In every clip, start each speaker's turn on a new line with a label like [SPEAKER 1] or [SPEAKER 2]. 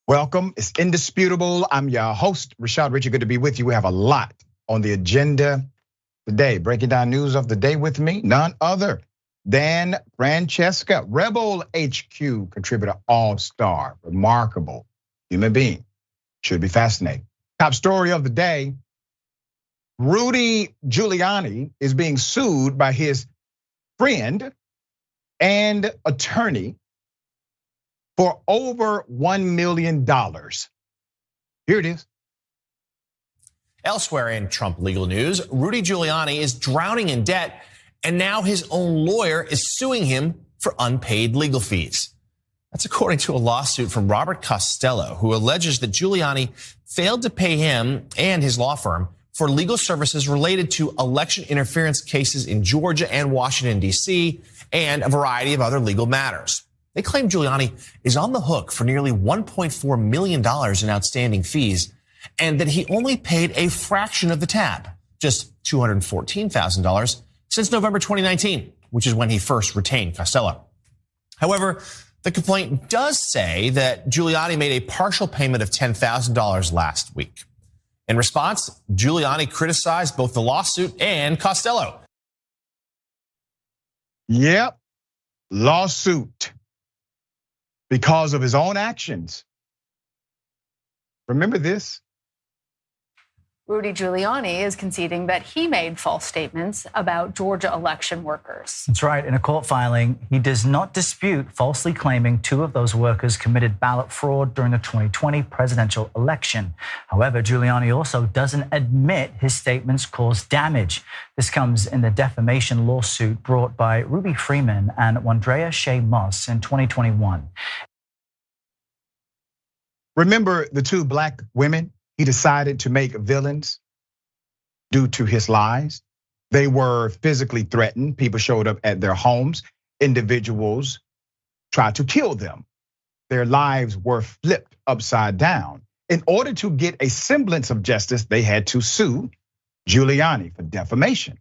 [SPEAKER 1] Welcome, it's indisputable. I'm your host, Rashad. Richey, good to be with you. We have a lot on the agenda today. Breaking down news of the day with me, none other than Francesca, Rebel HQ contributor, all-star, remarkable human being. Should be fascinating. Top story of the day, Rudy Giuliani is being sued by his friend and attorney for over $1 million. Here it is.
[SPEAKER 2] Elsewhere in Trump legal news, Rudy Giuliani is drowning in debt, and now his own lawyer is suing him for unpaid legal fees. That's according to a lawsuit from Robert Costello, who alleges that Giuliani failed to pay him and his law firm for legal services related to election interference cases in Georgia and Washington, D.C., and a variety of other legal matters. They claim Giuliani is on the hook for nearly $1.4 million in outstanding fees, and that he only paid a fraction of the tab, just $214,000, since November 2019, which is when he first retained Costello. However, the complaint does say that Giuliani made a partial payment of $10,000 last week. In response, Giuliani criticized both the lawsuit and Costello.
[SPEAKER 1] Yep, lawsuit. Because of his own actions. Remember this?
[SPEAKER 3] Rudy Giuliani is conceding that he made false statements about Georgia election workers.
[SPEAKER 4] That's right. In a court filing, he does not dispute falsely claiming two of those workers committed ballot fraud during the 2020 presidential election. However, Giuliani also doesn't admit his statements caused damage. This comes in the defamation lawsuit brought by Ruby Freeman and Wandrea Shea Moss in 2021.
[SPEAKER 1] Remember the two black women he decided to make villains due to his lies? They were physically threatened. People showed up at their homes. Individuals tried to kill them. Their lives were flipped upside down. In order to get a semblance of justice, they had to sue Giuliani for defamation.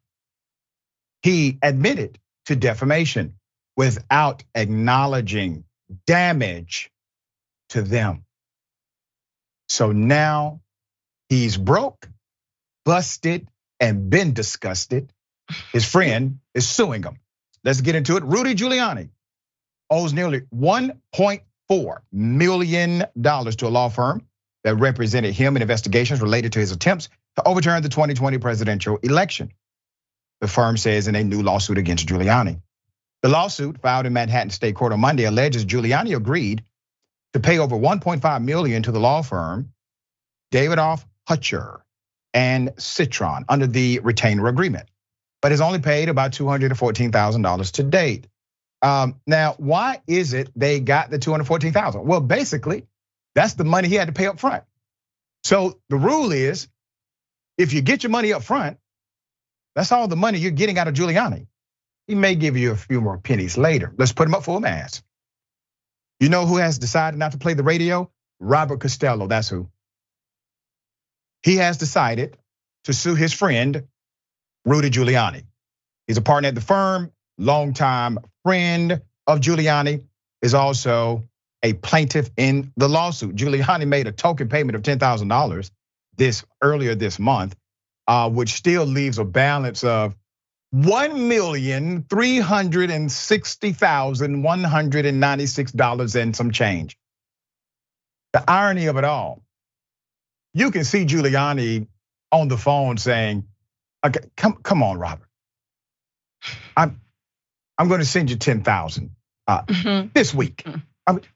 [SPEAKER 1] He admitted to defamation without acknowledging damage to them. So now he's broke, busted, and been disgusted. His friend is suing him. Let's get into it. Rudy Giuliani owes nearly $1.4 million to a law firm that represented him in investigations related to his attempts to overturn the 2020 presidential election. The firm says in a new lawsuit against Giuliani. The lawsuit filed in Manhattan State Court on Monday alleges Giuliani agreed to pay over $1.5 million to the law firm Davidoff, Hutcher, and Citron under the retainer agreement, but has only paid about $214,000 to date. Now, why is it they got the $214,000? Well, basically, that's the money he had to pay up front. So the rule is, if you get your money up front, that's all the money you're getting out of Giuliani. He may give you a few more pennies later. Let's put him up for a mass. You know who has decided not to play the radio? Robert Costello, that's who. He has decided to sue his friend, Rudy Giuliani. He's a partner at the firm, longtime friend of Giuliani, is also a plaintiff in the lawsuit. Giuliani made a token payment of $10,000 earlier this month, which still leaves a balance of $1,360,196 and some change. The irony of it all, you can see Giuliani on the phone saying, "Okay, come on, Robert. I'm going to send you $10,000 this week.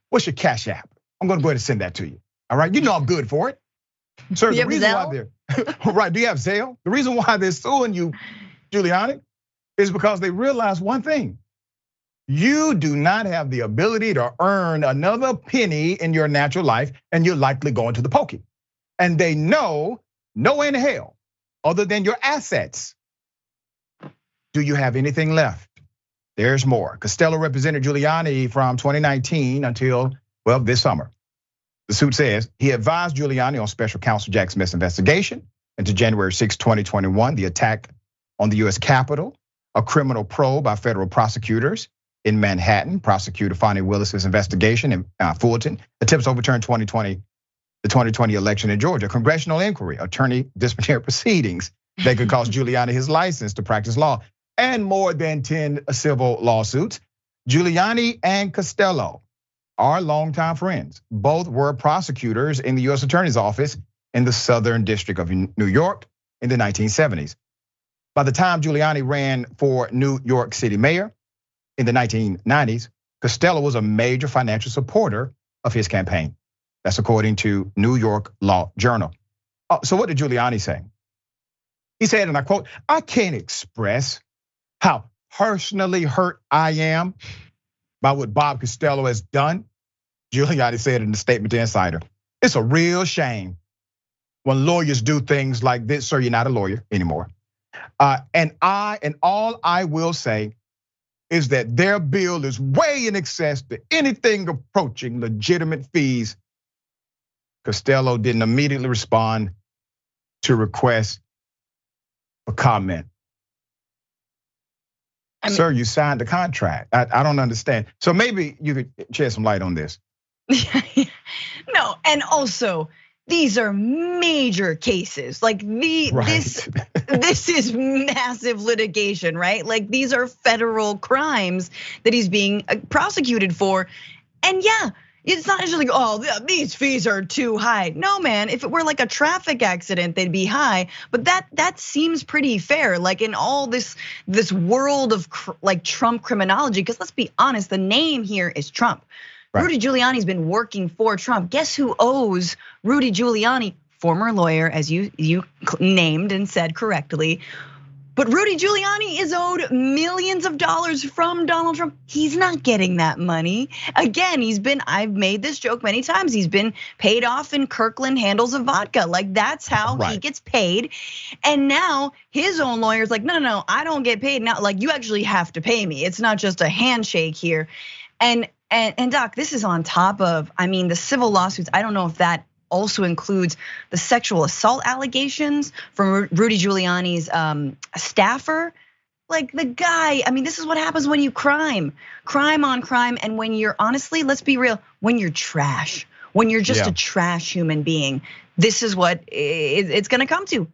[SPEAKER 1] What's your Cash App? I'm going to go ahead and send that to you. All right, you know I'm good for it, sir." The reason why they're right? Do you have Zelle? The reason why they're suing you, Giuliani, is because they realize one thing: you do not have the ability to earn another penny in your natural life, and you're likely going to the pokey. And they know no way in hell, other than your assets, do you have anything left? There's more. Costello represented Giuliani from 2019 until, well, this summer. The suit says he advised Giuliani on special counsel Jack Smith's investigation into January 6, 2021, the attack on the US Capitol, a criminal probe by federal prosecutors in Manhattan. Prosecutor Fonnie Willis's investigation in Fulton attempts to overturn the 2020 election in Georgia. Congressional inquiry, attorney disciplinary proceedings that could cost Giuliani his license to practice law, and more than 10 civil lawsuits. Giuliani and Costello are longtime friends. Both were prosecutors in the U.S. Attorney's Office in the Southern District of New York in the 1970s. By the time Giuliani ran for New York City mayor in the 1990s, Costello was a major financial supporter of his campaign. That's according to New York Law Journal. So what did Giuliani say? He said, and I quote, "I can't express how personally hurt I am by what Bob Costello has done." Giuliani said in the statement to Insider, "It's a real shame when lawyers do things like this." Sir, you're not a lawyer anymore. And all I will say is that their bill is way in excess to anything approaching legitimate fees. Costello didn't immediately respond to requests for comment. Sir, you signed the contract. I don't understand. So maybe you could shed some light on this.
[SPEAKER 5] No, and also these are major cases. Like this is massive litigation, right? Like these are federal crimes that he's being prosecuted for. And yeah, it's not just like, oh, these fees are too high. No, man, if it were like a traffic accident, they'd be high. But that seems pretty fair. Like in all this world of like Trump criminology, because let's be honest, the name here is Trump. Right. Rudy Giuliani's been working for Trump. Guess who owes Rudy Giuliani? Former lawyer, as you named and said correctly. But Rudy Giuliani is owed millions of dollars from Donald Trump. He's not getting that money. Again, I've made this joke many times. He's been paid off in Kirkland handles of vodka. Like that's how he gets paid. And now his own lawyer's like, no, I don't get paid now. Like you actually have to pay me. It's not just a handshake here. And Doc, this is on top of, I mean, the civil lawsuits. I don't know if that also includes the sexual assault allegations from Rudy Giuliani's staffer. Like the guy, I mean, this is what happens when you crime on crime. And when you're, honestly, let's be real, when you're trash, when you're just a trash human being, this is what it's gonna come to.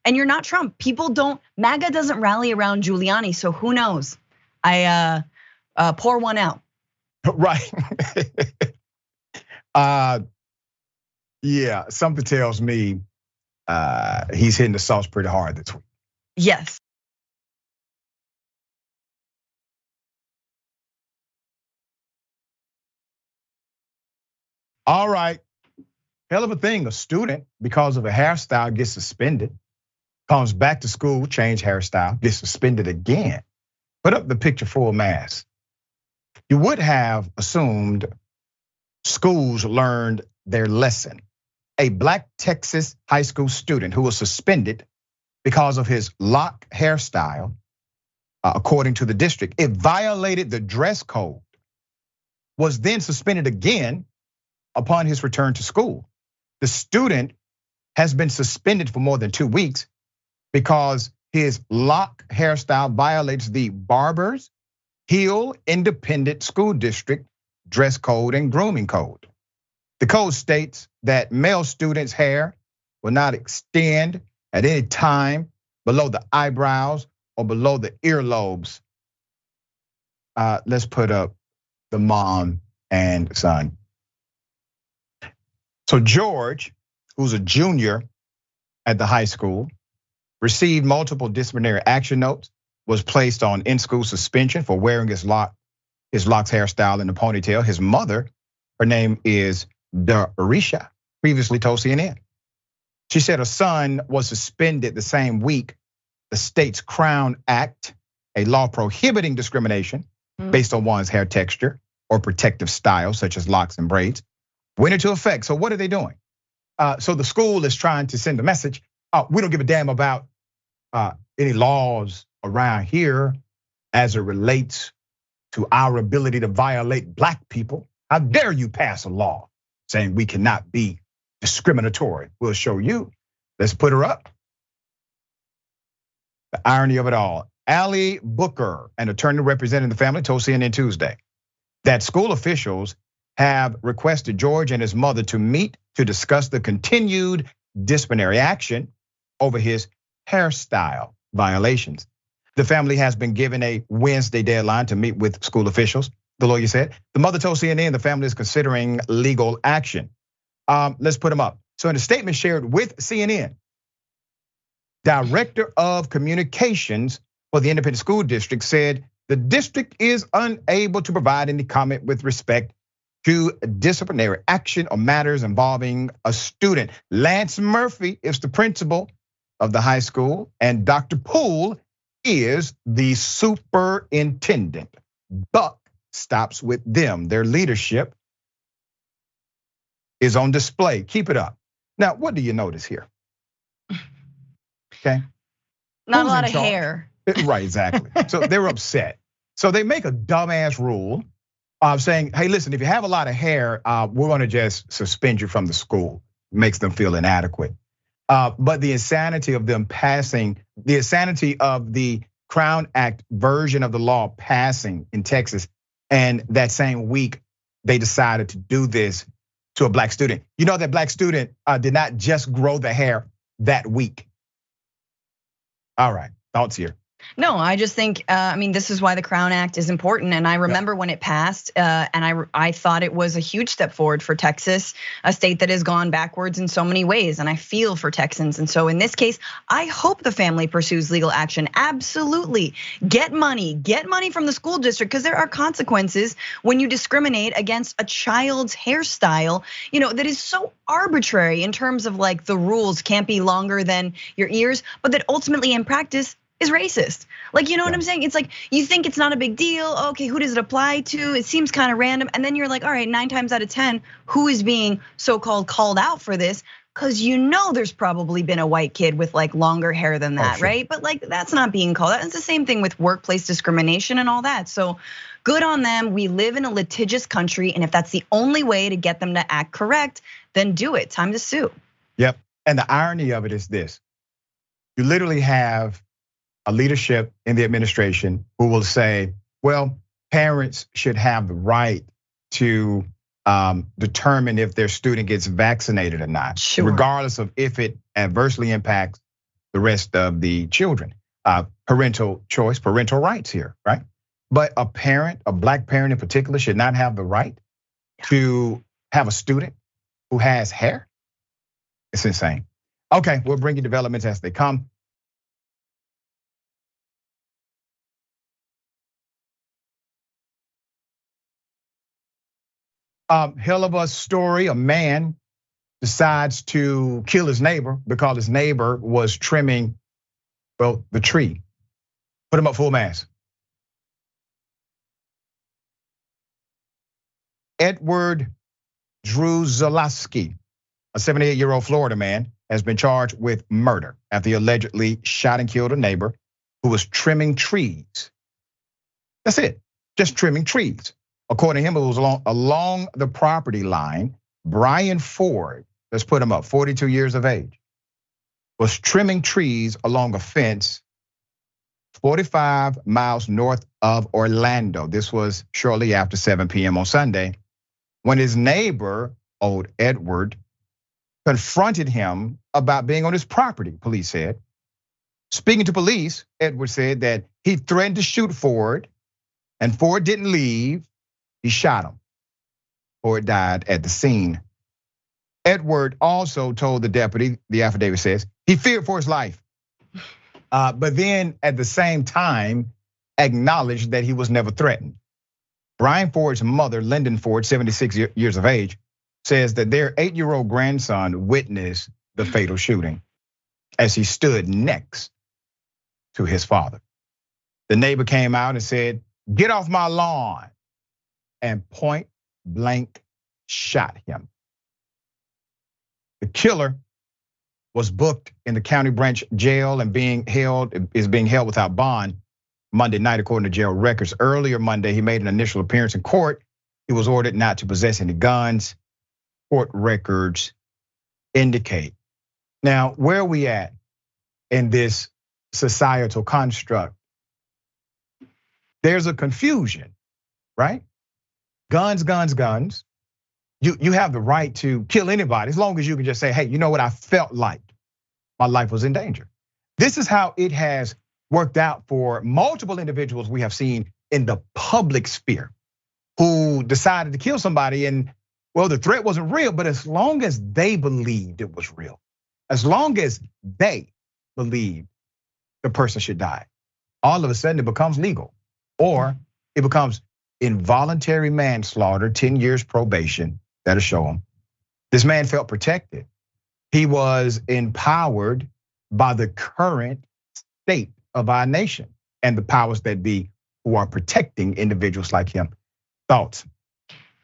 [SPEAKER 5] And you're not Trump. MAGA doesn't rally around Giuliani, so who knows? I pour one out.
[SPEAKER 1] Right. Yeah, something tells me he's hitting the sauce pretty hard this week.
[SPEAKER 5] Yes.
[SPEAKER 1] All right. Hell of a thing. A student, because of a hairstyle, gets suspended, comes back to school, change hairstyle, gets suspended again. Put up the picture full mass. You would have assumed schools learned their lesson. A Black Texas high school student who was suspended because of his lock hairstyle, according to the district, it violated the dress code, was then suspended again upon his return to school. The student has been suspended for more than 2 weeks because his lock hairstyle violates the Barbers Hill Independent School District dress code and grooming code. The code states that male students' hair will not extend at any time below the eyebrows or below the earlobes. Let's put up the mom and son. So George, who's a junior at the high school, received multiple disciplinary action notes, was placed on in-school suspension for wearing his locks hairstyle in a ponytail. His mother, her name is Richey, previously told CNN. She said her son was suspended the same week the state's Crown Act, a law prohibiting discrimination based on one's hair texture or protective style, such as locks and braids, went into effect. So what are they doing? So the school is trying to send a message. We don't give a damn about any laws around here as it relates to our ability to violate Black people. How dare you pass a law saying we cannot be discriminatory? We'll show you. Let's put her up. The irony of it all. Ali Booker, an attorney representing the family, told CNN Tuesday that school officials have requested George and his mother to meet to discuss the continued disciplinary action over his hairstyle violations. The family has been given a Wednesday deadline to meet with school officials, the lawyer said. The mother told CNN the family is considering legal action. Let's put them up. So in a statement shared with CNN, Director of Communications for the Independent School District said the district is unable to provide any comment with respect to disciplinary action or matters involving a student. Lance Murphy is the principal of the high school, and Dr. Poole is the superintendent. Buck stops with them. Their leadership is on display. Keep it up. Now, what do you notice here? Okay.
[SPEAKER 5] Not a lot of hair.
[SPEAKER 1] Right, exactly. So they're upset. So they make a dumbass rule saying, hey, listen, if you have a lot of hair, we're gonna just suspend you from the school. Makes them feel inadequate. But the insanity of them passing, the insanity of the Crown Act version of the law passing in Texas, and that same week they decided to do this to a black student. You know that black student did not just grow the hair that week. All right, thoughts here.
[SPEAKER 5] No, I just think, I mean, this is why the Crown Act is important. And I remember when it passed, and I thought it was a huge step forward for Texas, a state that has gone backwards in so many ways. And I feel for Texans. And so in this case, I hope the family pursues legal action. Absolutely. Get money from the school district, because there are consequences when you discriminate against a child's hairstyle, that is so arbitrary in terms of like the rules can't be longer than your ears, but that ultimately in practice is racist. Like, you know what I'm saying? It's like, you think it's not a big deal. Okay, who does it apply to? It seems kind of random. And then you're like, all right, 9 times out of 10, who is being so-called called out for this? Because there's probably been a white kid with like longer hair than that, right? But like, that's not being called out. It's the same thing with workplace discrimination and all that. So good on them. We live in a litigious country. And if that's the only way to get them to act correct, then do it. Time to sue.
[SPEAKER 1] Yep, and the irony of it is this. You literally have a leadership in the administration who will say, well, parents should have the right to determine if their student gets vaccinated or not, regardless of if it adversely impacts the rest of the children. Parental choice, parental rights here, right? But a parent, a black parent in particular, should not have the right to have a student who has hair. It's insane. Okay, we'll bring you developments as they come. Hell of a story. A man decides to kill his neighbor because his neighbor was trimming, the tree. Put him up full mast. Edward Druzalowski, a 78-year-old Florida man, has been charged with murder after he allegedly shot and killed a neighbor who was trimming trees. That's it, just trimming trees. According to him, it was along the property line. Brian Ford, let's put him up, 42 years of age, was trimming trees along a fence 45 miles north of Orlando. This was shortly after 7 p.m. on Sunday, when his neighbor, old Edward, confronted him about being on his property, police said. Speaking to police, Edward said that he threatened to shoot Ford, and Ford didn't leave. He shot him. Ford died at the scene. Edward also told the deputy, the affidavit says, he feared for his life. But then at the same time, acknowledged that he was never threatened. Brian Ford's mother, Lyndon Ford, 76 years of age, says that their 8-year-old grandson witnessed the fatal shooting as he stood next to his father. The neighbor came out and said, "Get off my lawn," and point blank shot him. The killer was booked in the county branch jail and is being held without bond Monday night, according to jail records. Earlier Monday, he made an initial appearance in court. He was ordered not to possess any guns, court records indicate. Now, where are we at in this societal construct there's a confusion, right? Guns, guns, guns. You have the right to kill anybody as long as you can just say, hey, you know what? I felt like my life was in danger. This is how it has worked out for multiple individuals we have seen in the public sphere who decided to kill somebody. And well, the threat wasn't real, but as long as they believed it was real, as long as they believed the person should die, all of a sudden it becomes legal, or it becomes involuntary manslaughter, 10 years probation. That'll show him. This man felt protected. He was empowered by the current state of our nation and the powers that be who are protecting individuals like him. Thoughts?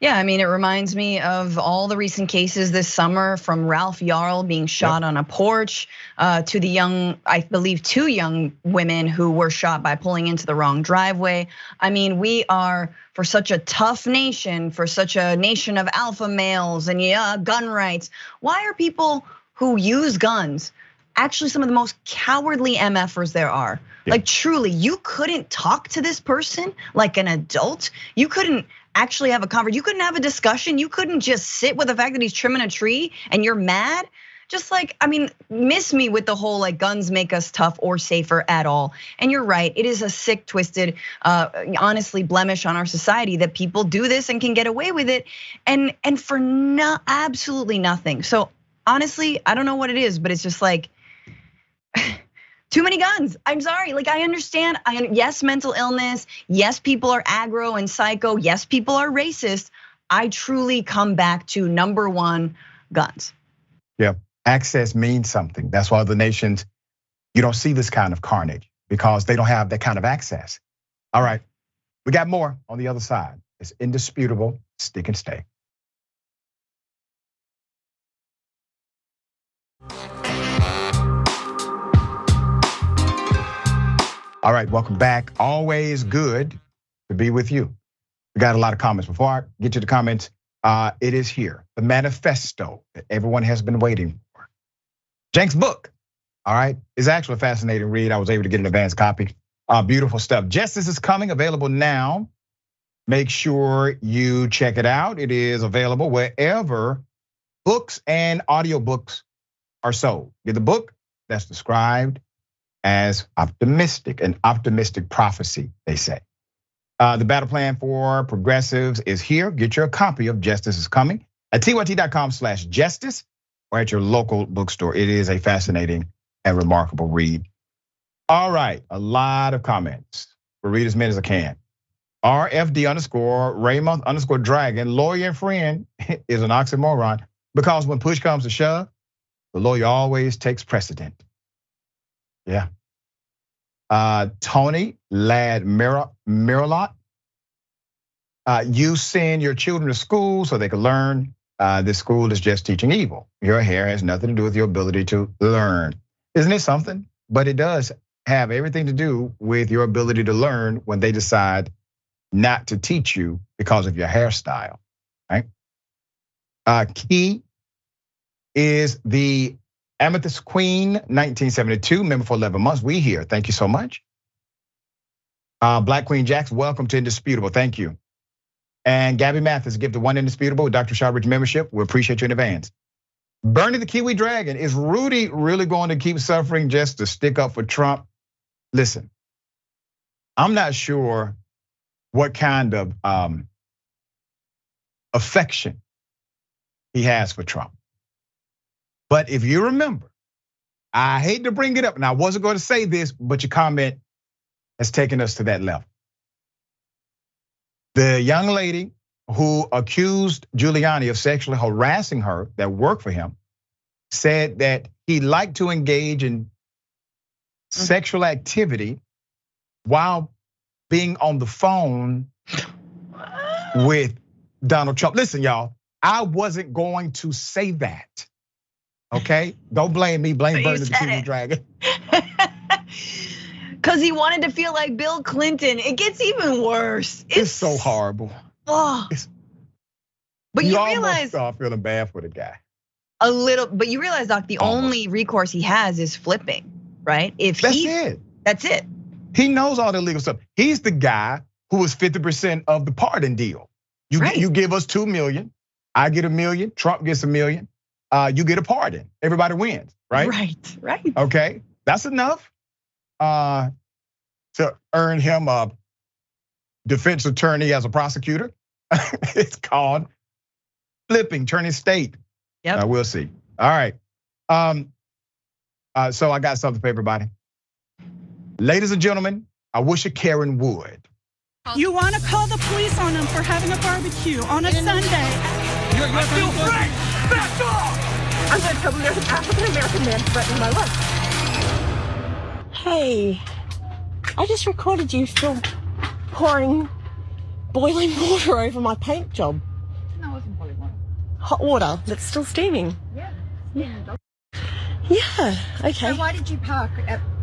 [SPEAKER 5] Yeah, I mean, it reminds me of all the recent cases this summer, from Ralph Yarl being shot on a porch to the young, I believe 2 young women who were shot by pulling into the wrong driveway. I mean, we are, for such a tough nation, for such a nation of alpha males and gun rights, why are people who use guns actually some of the most cowardly MFers there are? Like, truly, you couldn't talk to this person like an adult. You couldn't actually have a conversation. You couldn't have a discussion. You couldn't just sit with the fact that he's trimming a tree and you're mad. Just like, I mean, miss me with the whole like guns make us tough or safer at all. And you're right, it is a sick, twisted, honestly blemish on our society that people do this and can get away with it, and for absolutely nothing. So honestly, I don't know what it is, but it's just like too many guns. I'm sorry, like I understand. Yes, mental illness. Yes, people are aggro and psycho. Yes, people are racist. I truly come back to number one, guns.
[SPEAKER 1] Yeah, access means something. That's why other nations, you don't see this kind of carnage because they don't have that kind of access. All right, we got more on the other side. It's indisputable. Stick and stay. All right, welcome back. Always good to be with you. We got a lot of comments. Before I get to the comments, it is here, the manifesto that everyone has been waiting for. Cenk's book, all right, is actually a fascinating read. I was able to get an advanced copy. Beautiful stuff. Justice is Coming, available now. Make sure you check it out. It is available wherever books and audiobooks are sold. Get the book that's described as optimistic, an optimistic prophecy, they say. The battle plan for progressives is here. Get your copy of Justice is Coming at tyt.com/justice or at your local bookstore. It is a fascinating and remarkable read. All right, a lot of comments. We'll read as many as I can. RFD_Raymond_Dragon, lawyer and friend is an oxymoron because when push comes to shove, the lawyer always takes precedent. Yeah. Tony Lad Miralot. You send your children to school so they can learn. This school is just teaching evil. Your hair has nothing to do with your ability to learn. Isn't it something? But it does have everything to do with your ability to learn when they decide not to teach you because of your hairstyle, right? Key is the Amethyst Queen, 1972, member for 11 months. We here, thank you so much. Black Queen Jax, welcome to Indisputable, thank you. And Gabby Mathis, give the one Indisputable with Dr. Rashad Richey membership. We appreciate you in advance. Bernie the Kiwi Dragon, is Rudy really going to keep suffering just to stick up for Trump? Listen, I'm not sure what kind of affection he has for Trump. But if you remember, I hate to bring it up, and I wasn't going to say this, but your comment has taken us to that level. The young lady who accused Giuliani of sexually harassing her that worked for him said that he liked to engage in sexual activity while being on the phone with Donald Trump. Listen, y'all, I wasn't going to say that. Okay, don't blame me, blame Bernie the Kiwi Dragon.
[SPEAKER 5] Because he wanted to feel like Bill Clinton. It gets even worse.
[SPEAKER 1] It's so horrible.
[SPEAKER 5] Oh. But you realize,
[SPEAKER 1] start feeling bad for the guy.
[SPEAKER 5] A little, but you realize, Doc, the only recourse he has is flipping, right?
[SPEAKER 1] That's it.
[SPEAKER 5] That's it.
[SPEAKER 1] He knows all the legal stuff. He's the guy who was 50% of the pardon deal. You give us 2 million, I get 1 million, Trump gets 1 million, you get a pardon. Everybody wins, right?
[SPEAKER 5] Right.
[SPEAKER 1] Okay, that's enough to earn him a defense attorney as a prosecutor. It's called flipping, turning state.
[SPEAKER 5] Yep.
[SPEAKER 1] We'll see. All right. So I got something for everybody. Ladies and gentlemen, I wish a Karen would.
[SPEAKER 6] You want to call the police on him for having a barbecue on a Sunday.
[SPEAKER 7] You're still Frank! Back off! I'm going to tell them there's an African-American man threatening my life. Hey, I just recorded you still pouring boiling water over my paint job.
[SPEAKER 8] No, it wasn't boiling water.
[SPEAKER 7] Hot water that's still steaming.
[SPEAKER 8] Yeah.
[SPEAKER 7] Yeah, okay.
[SPEAKER 8] So why did you park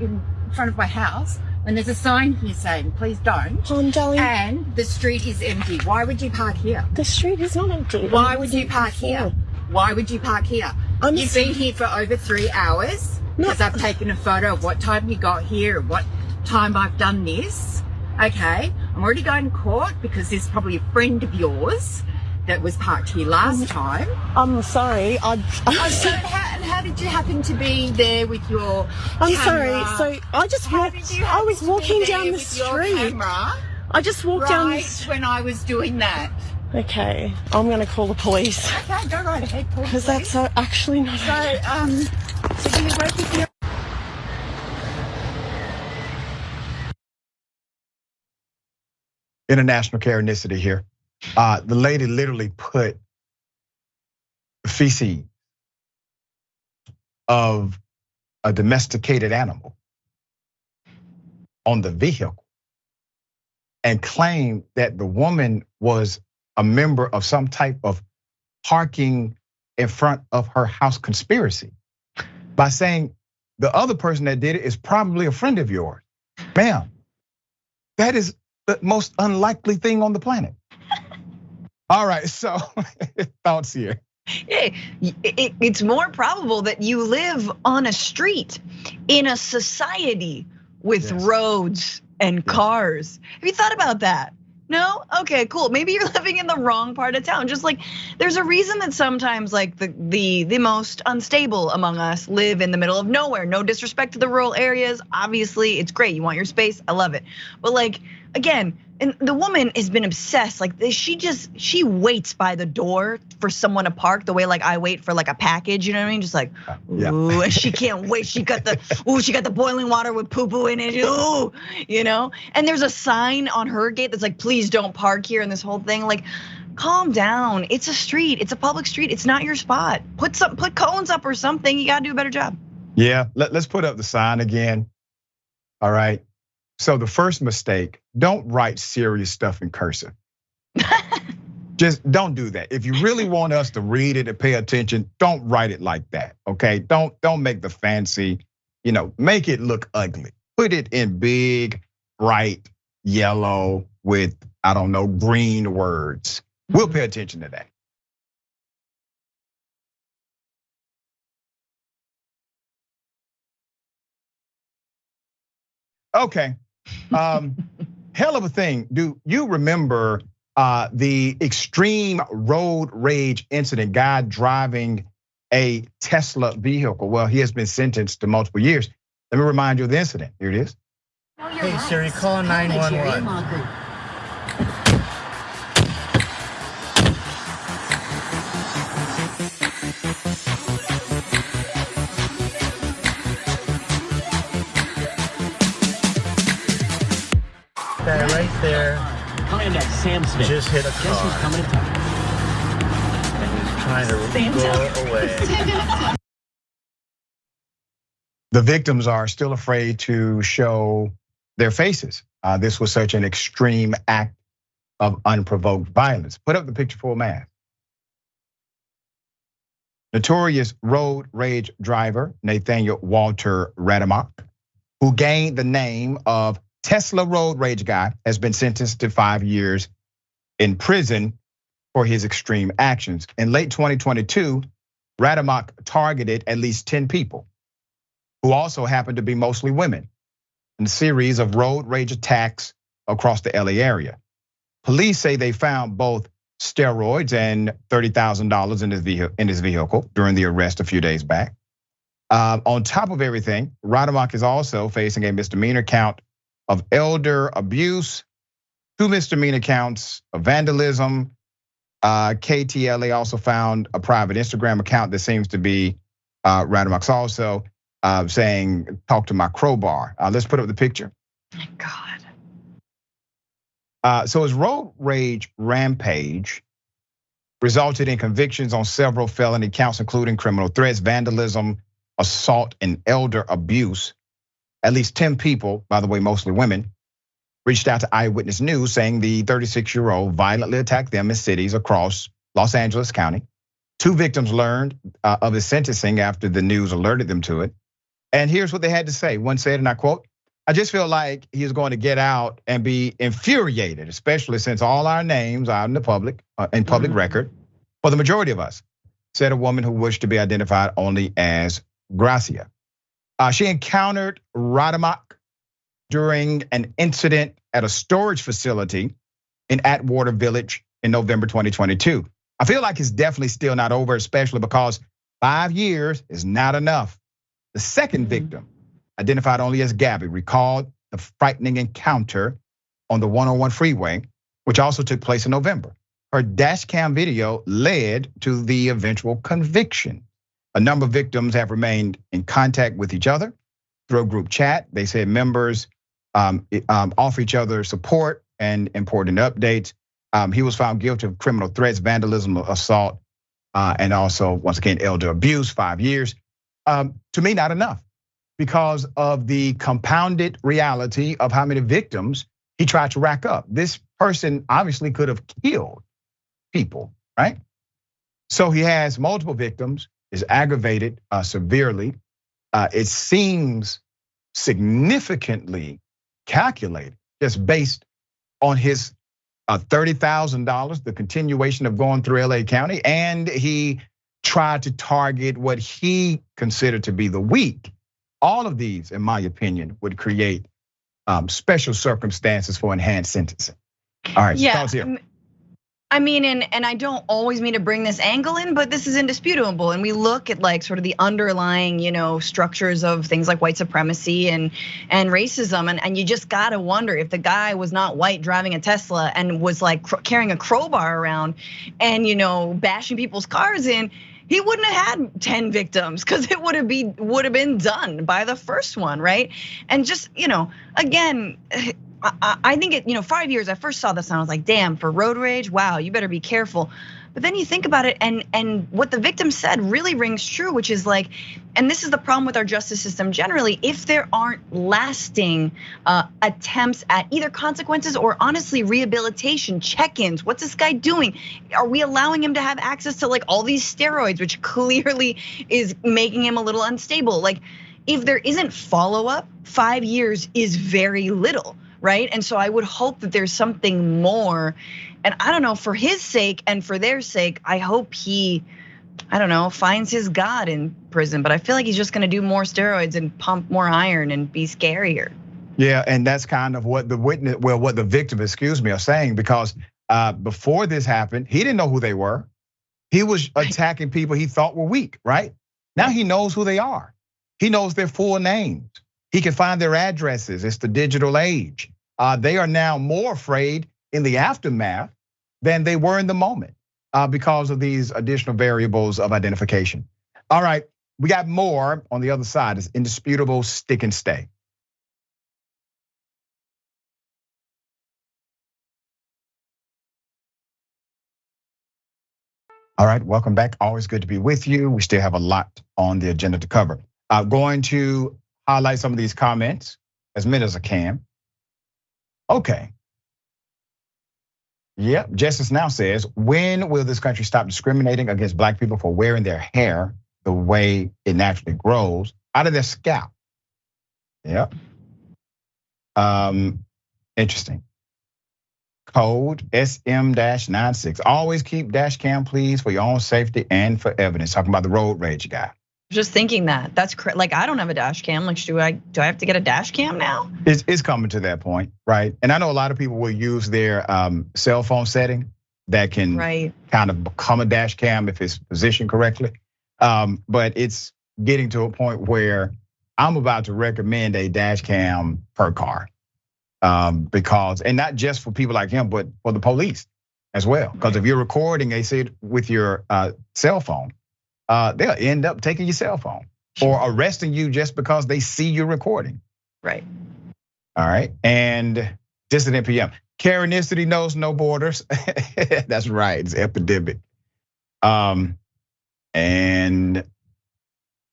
[SPEAKER 8] in front of my house when there's a sign here saying, please don't?
[SPEAKER 7] Darling.
[SPEAKER 8] And the street is empty. Why would you park here?
[SPEAKER 7] The street is not empty.
[SPEAKER 8] Why would you park here? Why would you park here? You've been here for over 3 hours because I've taken a photo of what time you got here and what time I've done this. Okay, I'm already going to court because there's probably a friend of yours that was parked here last time.
[SPEAKER 7] I'm sorry.
[SPEAKER 8] So how did you happen to be there with your
[SPEAKER 7] I'm
[SPEAKER 8] camera?
[SPEAKER 7] sorry. So I just I was walking down the street. I just walked down the street
[SPEAKER 8] when I was doing that.
[SPEAKER 7] Okay, I'm going to call the police.
[SPEAKER 8] Okay, go right ahead.
[SPEAKER 7] Because that's actually not.
[SPEAKER 8] So do you work with your...
[SPEAKER 1] International Karenicity here. The lady literally put feces of a domesticated animal on the vehicle and claimed that the woman was a member of some type of parking in front of her house conspiracy by saying the other person that did it is probably a friend of yours. Ma'am, that is the most unlikely thing on the planet. All right, so thoughts here.
[SPEAKER 5] It's more probable that you live on a street in a society with roads and cars. Have you thought about that? No? Okay, cool. Maybe you're living in the wrong part of town. Just like there's a reason that sometimes like the most unstable among us live in the middle of nowhere. No disrespect to the rural areas. Obviously, it's great. You want your space. I love it. But like again, and the woman has been obsessed. Like she waits by the door for someone to park the way like I wait for like a package. You know what I mean? Just like, ooh, and she can't wait. She got the boiling water with poo-poo in it. Ooh, you know. And there's a sign on her gate that's like, please don't park here. And this whole thing, like, calm down. It's a street. It's a public street. It's not your spot. Put cones up or something. You gotta do a better job.
[SPEAKER 1] Yeah, let's put up the sign again. All right. So the first mistake, don't write serious stuff in cursive. Just don't do that. If you really want us to read it and pay attention, don't write it like that, okay? Don't make the fancy, make it look ugly. Put it in big, bright yellow with, I don't know, green words. We'll pay attention to that. Okay. Hell of a thing. Do you remember the extreme road rage incident? Guy driving a Tesla vehicle. Well, he has been sentenced to multiple years. Let me remind you of the incident. Here it is.
[SPEAKER 9] Hey Siri, call 911. Right there.
[SPEAKER 10] Coming in that Sam Smith.
[SPEAKER 9] Just hit a car.
[SPEAKER 10] Guess who's coming to town?
[SPEAKER 9] And he's trying to go away.
[SPEAKER 1] The victims are still afraid to show their faces. This was such an extreme act of unprovoked violence. Put up the picture full mask. Notorious road rage driver Nathaniel Walter Rademacher, who gained the name of Tesla road rage guy, has been sentenced to 5 years in prison for his extreme actions. In late 2022, Rademacher targeted at least 10 people who also happened to be mostly women in a series of road rage attacks across the LA area. Police say they found both steroids and $30,000 in his vehicle during the arrest a few days back. On top of everything, Rademacher is also facing a misdemeanor count of elder abuse, 2 misdemeanor counts of vandalism. KTLA also found a private Instagram account that seems to be Rademacher also saying, "Talk to my crowbar." Let's put up the picture.
[SPEAKER 5] My God.
[SPEAKER 1] So his road rage rampage resulted in convictions on several felony counts, including criminal threats, vandalism, assault, and elder abuse. At least 10 people, by the way, mostly women, reached out to Eyewitness News saying the 36-year-old violently attacked them in cities across Los Angeles County. 2 victims learned of his sentencing after the news alerted them to it. And here's what they had to say. One said, and I quote, "I just feel like he's going to get out and be infuriated, especially since all our names are out in the public, in public record, for the majority of us," said a woman who wished to be identified only as Gracia. She encountered Rademacher during an incident at a storage facility in Atwater Village in November 2022. I feel like it's definitely still not over, especially because 5 years is not enough. The second victim, identified only as Gabby, recalled the frightening encounter on the 101 freeway, which also took place in November. Her dash cam video led to the eventual conviction. A number of victims have remained in contact with each other through a group chat. They said members offer each other support and important updates. He was found guilty of criminal threats, vandalism, assault, and also, once again, elder abuse, 5 years. To me, not enough because of the compounded reality of how many victims he tried to rack up. This person obviously could have killed people, right? So he has multiple victims, is aggravated severely. It seems significantly calculated, just based on his $30,000, the continuation of going through LA County, and he tried to target what he considered to be the weak. All of these, in my opinion, would create special circumstances for enhanced sentencing. All right, thoughts here.
[SPEAKER 5] I mean, and I don't always mean to bring this angle in, but this is indisputable. And we look at like sort of the underlying, structures of things like white supremacy and racism. And you just gotta wonder if the guy was not white driving a Tesla and was like carrying a crowbar around and bashing people's cars in, he wouldn't have had 10 victims because it would have been done by the first one, right? And just, again, I think 5 years, I first saw this and I was like, damn, for road rage, wow, you better be careful. But then you think about it and what the victim said really rings true, which is like, and this is the problem with our justice system generally, if there aren't lasting attempts at either consequences or honestly rehabilitation, check-ins, what's this guy doing? Are we allowing him to have access to like all these steroids, which clearly is making him a little unstable? Like if there isn't follow-up, 5 years is very little. Right? And so I would hope that there's something more. And I don't know, for his sake and for their sake, I hope he, finds his God in prison. But I feel like he's just gonna do more steroids and pump more iron and be scarier.
[SPEAKER 1] Yeah, and that's kind of what the victim, are saying, because before this happened, he didn't know who they were. He was attacking people he thought were weak, right? Now he knows who they are. He knows their full names. He can find their addresses. It's the digital age. They are now more afraid in the aftermath than they were in the moment because of these additional variables of identification. All right, we got more on the other side. It's indisputable stick and stay. All right, welcome back. Always good to be with you. We still have a lot on the agenda to cover. Going to highlight some of these comments, as many as I can. Okay. Yep, Justice Now says, when will this country stop discriminating against black people for wearing their hair the way it naturally grows out of their scalp? Yep. Interesting. Code SM-96. Always keep dash cam, please, for your own safety and for evidence. Talking about the road rage guy.
[SPEAKER 5] Just thinking that's like, I don't have a dash cam. Like, do I have to get a dash cam now?
[SPEAKER 1] It's coming to that point, right? And I know a lot of people will use their cell phone setting that can kind of become a dash cam if it's positioned correctly. But it's getting to a point where I'm about to recommend a dash cam per car, because, and not just for people like him, but for the police as well. Because if you're recording with your cell phone, they'll end up taking your cell phone or arresting you just because they see you recording.
[SPEAKER 5] Right.
[SPEAKER 1] All right. And dissident PM. Karenicity knows no borders. That's right. It's epidemic. And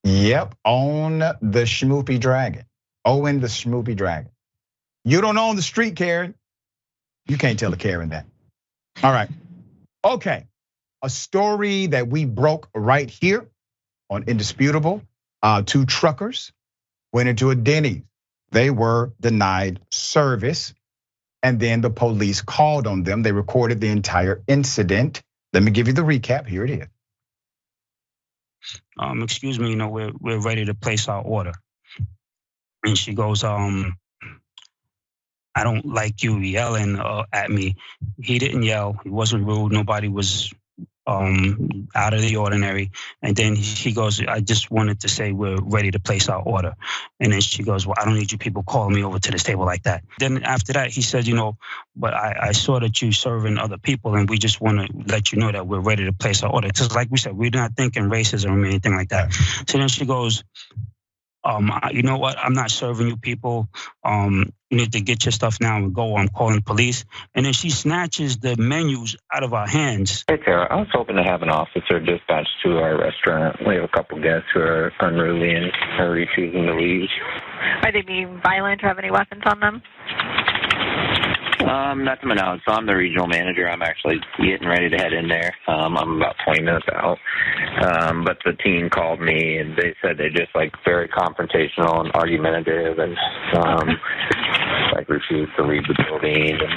[SPEAKER 1] yep, own the Schmoopy Dragon. Owen the Schmoopy Dragon. You don't own the street, Karen. You can't tell a Karen that. All right. Okay. A story that we broke right here on Indisputable. 2 truckers went into a Denny's. They were denied service, and then the police called on them. They recorded the entire incident. Let me give you the recap. Here it is.
[SPEAKER 11] Excuse me, we're ready to place our order. And she goes, I don't like you yelling at me. He didn't yell. He wasn't rude. Nobody was out of the ordinary. And then he goes, I just wanted to say we're ready to place our order. And then she goes, well, I don't need you people calling me over to this table like that. Then after that, he said, but I saw that you serving other people, and we just want to let you know that we're ready to place our order. Just like we said, we're not thinking racism or anything like that. So then she goes, you know what? I'm not serving you people. You need to get your stuff now and go. I'm calling the police. And then she snatches the menus out of our hands.
[SPEAKER 12] Hey, Tara, I was hoping to have an officer dispatched to our restaurant. We have a couple guests who are unruly and are refusing to leave.
[SPEAKER 13] Are they being violent or have any weapons on them?
[SPEAKER 12] Not to my knowledge. So I'm the regional manager. I'm actually getting ready to head in there. I'm about 20 minutes out. But the team called me and they said they're just like very confrontational and argumentative and like refused to leave the building and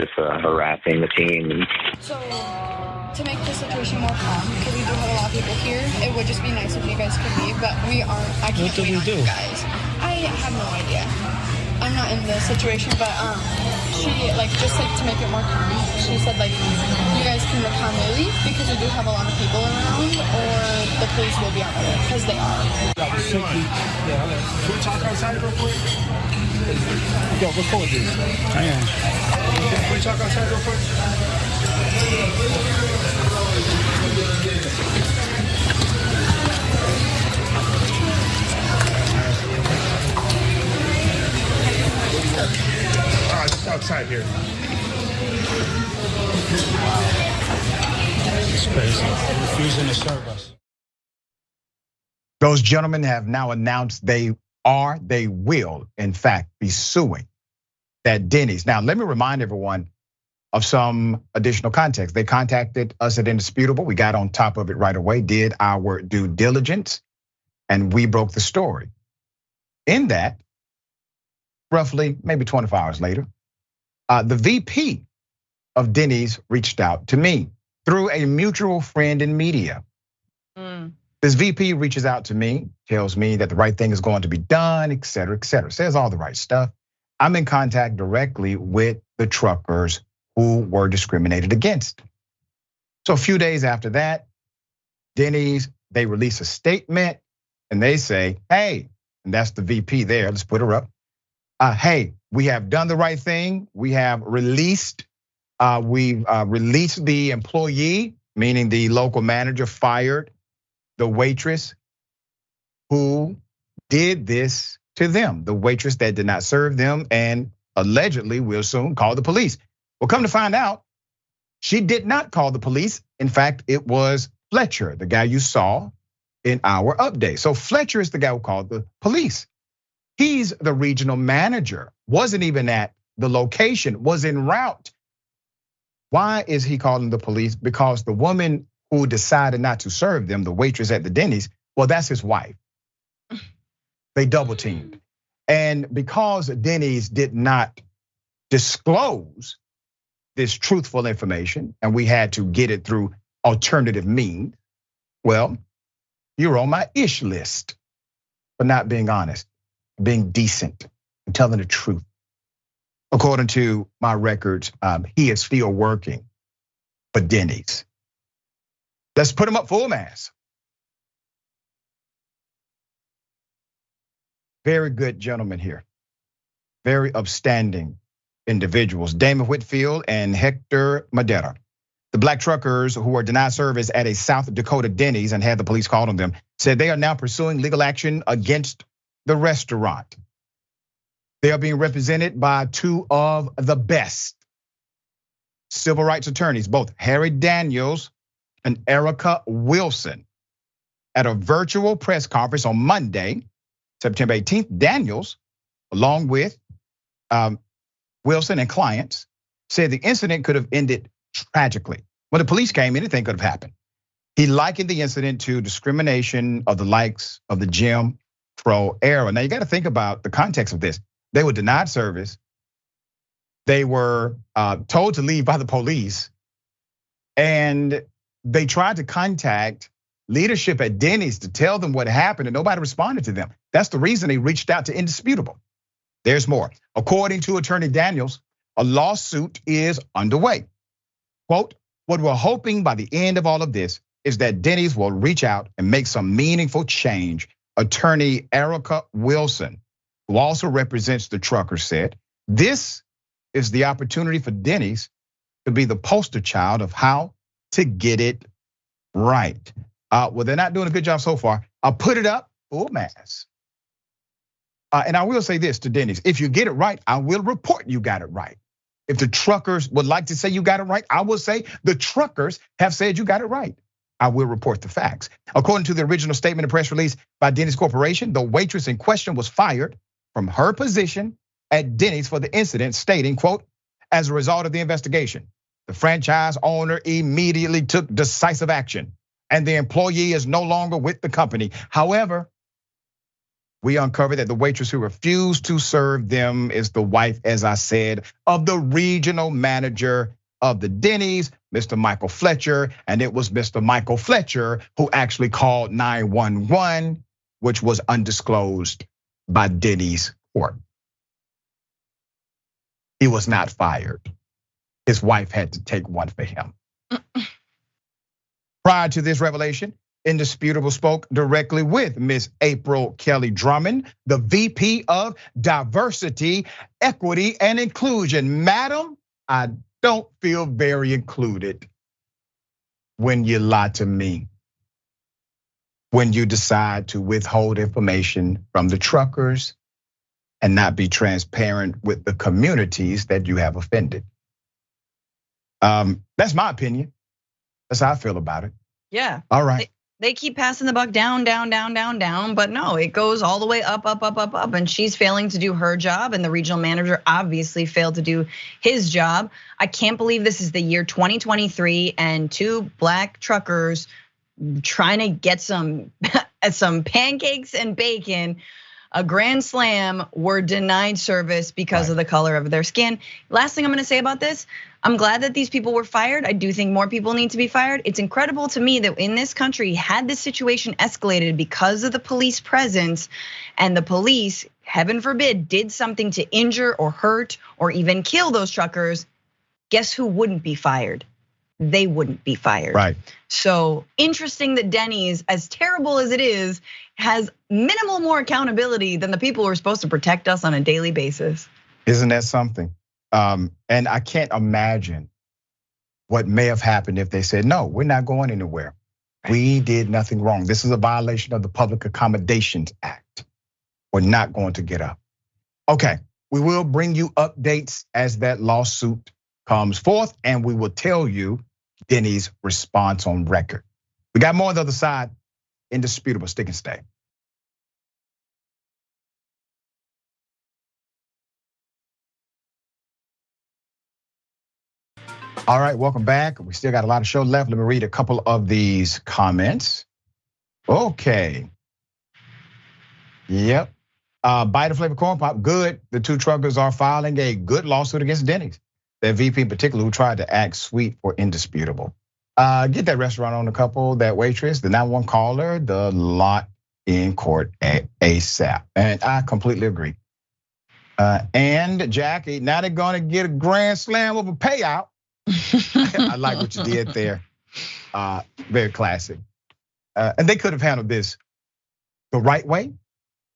[SPEAKER 12] just harassing the team.
[SPEAKER 14] So to make the situation more calm, because we do have a lot of people here, it would just be nice if you guys could leave, but I can't wait on you guys. I have no idea. I'm not in the situation, but she just to make it more calm, she said you guys can calmly leave because we do have a lot of people around, or the police will be on the way because they are.
[SPEAKER 15] Can we talk outside real quick? Yo, record this. I am. Can we talk outside real quick? Just outside here. It's crazy. They're refusing to serve us.
[SPEAKER 1] Those gentlemen have now announced they will, in fact, be suing that Denny's. Now, let me remind everyone of some additional context. They contacted us at Indisputable. We got on top of it right away, did our due diligence, and we broke the story. In that, roughly maybe 24 hours later, the VP of Denny's reached out to me through a mutual friend in media. This VP reaches out to me, tells me that the right thing is going to be done, et cetera, says all the right stuff. I'm in contact directly with the truckers who were discriminated against. So a few days after that, Denny's, they release a statement and they say, hey, and that's the VP there, let's put her up. Hey, we have done the right thing. We have released, released the employee, meaning the local manager fired the waitress who did this to them, the waitress that did not serve them and allegedly will soon call the police. Well, come to find out, she did not call the police. In fact, it was Fletcher, the guy you saw in our update. So Fletcher is the guy who called the police. He's the regional manager, wasn't even at the location, was en route. Why is he calling the police? Because the woman who decided not to serve them, the waitress at the Denny's, well, that's his wife. They double teamed. And because Denny's did not disclose this truthful information, and we had to get it through alternative means, Well, you're on my ish list for not being honest, being decent, and telling the truth. According to my records, he is still working for Denny's. Let's put him up full mass. Very good gentlemen here. Very upstanding individuals. Damon Whitfield and Hector Madera. The black truckers who were denied service at a South Dakota Denny's and had the police called on them said they are now pursuing legal action against the restaurant. They are being represented by two of the best civil rights attorneys, both Harry Daniels and Erica Wilson. At a virtual press conference on Monday, September 18th, Daniels, along with Wilson and clients, said the incident could have ended tragically. When the police came, anything could have happened. He likened the incident to discrimination of the likes of the Jim Crow era. Now you got to think about the context of this. They were denied service. They were told to leave by the police. And they tried to contact leadership at Denny's to tell them what happened, and nobody responded to them. That's the reason they reached out to Indisputable. There's more. According to Attorney Daniels, a lawsuit is underway. Quote, what we're hoping by the end of all of this is that Denny's will reach out and make some meaningful change. Attorney Erica Wilson, who also represents the truckers, said, this is the opportunity for Denny's to be the poster child of how to get it right. Well, they're not doing a good job so far. I'll put it up full mass. And I will say this to Denny's, if you get it right, I will report you got it right. If the truckers would like to say you got it right, I will say the truckers have said you got it right. I will report the facts. According to the original statement and press release by Denny's Corporation, the waitress in question was fired from her position at Denny's for the incident, stating, quote, as a result of the investigation, the franchise owner immediately took decisive action and the employee is no longer with the company. However, we uncovered that the waitress who refused to serve them is the wife, as I said, of the regional manager of the Denny's, Mr. Michael Fletcher, and it was Mr. Michael Fletcher who actually called 911, which was undisclosed by Denny's court. He was not fired. His wife had to take one for him. Prior to this revelation, Indisputable spoke directly with Miss April Kelly Drummond, the VP of Diversity, Equity, and Inclusion. Madam, I don't feel very included when you lie to me, when you decide to withhold information from the truckers and not be transparent with the communities that you have offended. That's my opinion. That's how I feel about it.
[SPEAKER 5] Yeah.
[SPEAKER 1] All right.
[SPEAKER 5] They keep passing the buck down, but no, it goes all the way up. And she's failing to do her job, and the regional manager obviously failed to do his job. I can't believe this is the year 2023 and two black truckers trying to get some pancakes and bacon, a grand slam, were denied service because of the color of their skin. Last thing I'm gonna say about this, I'm glad that these people were fired. I do think more people need to be fired. It's incredible to me that in this country, had this situation escalated because of the police presence, and the police, heaven forbid, did something to injure or hurt or even kill those truckers, guess who wouldn't be fired? They wouldn't be fired.
[SPEAKER 1] Right.
[SPEAKER 5] So interesting that Denny's, as terrible as it is, has minimal more accountability than the people who are supposed to protect us on a daily basis.
[SPEAKER 1] Isn't that something? And I can't imagine what may have happened if they said, no, we're not going anywhere. We did nothing wrong. This is a violation of the Public Accommodations Act. We're not going to get up. Okay, we will bring you updates as that lawsuit comes forth, and we will tell you Denny's response on record. We got more on the other side. Indisputable, stick and stay. All right, welcome back. We still got a lot of show left. Let me read a couple of these comments. Okay. Yep. Bite Flavor Corn Pop, good. The two truckers are filing a good lawsuit against Denny's. That VP in particular who tried to act sweet or indisputable. Get that restaurant on a couple, that waitress, the 911 caller, the lot in court ASAP. And I completely agree. And Jackie, now they're gonna get a grand slam of a payout. I like what you did there. Very classic. And they could have handled this the right way,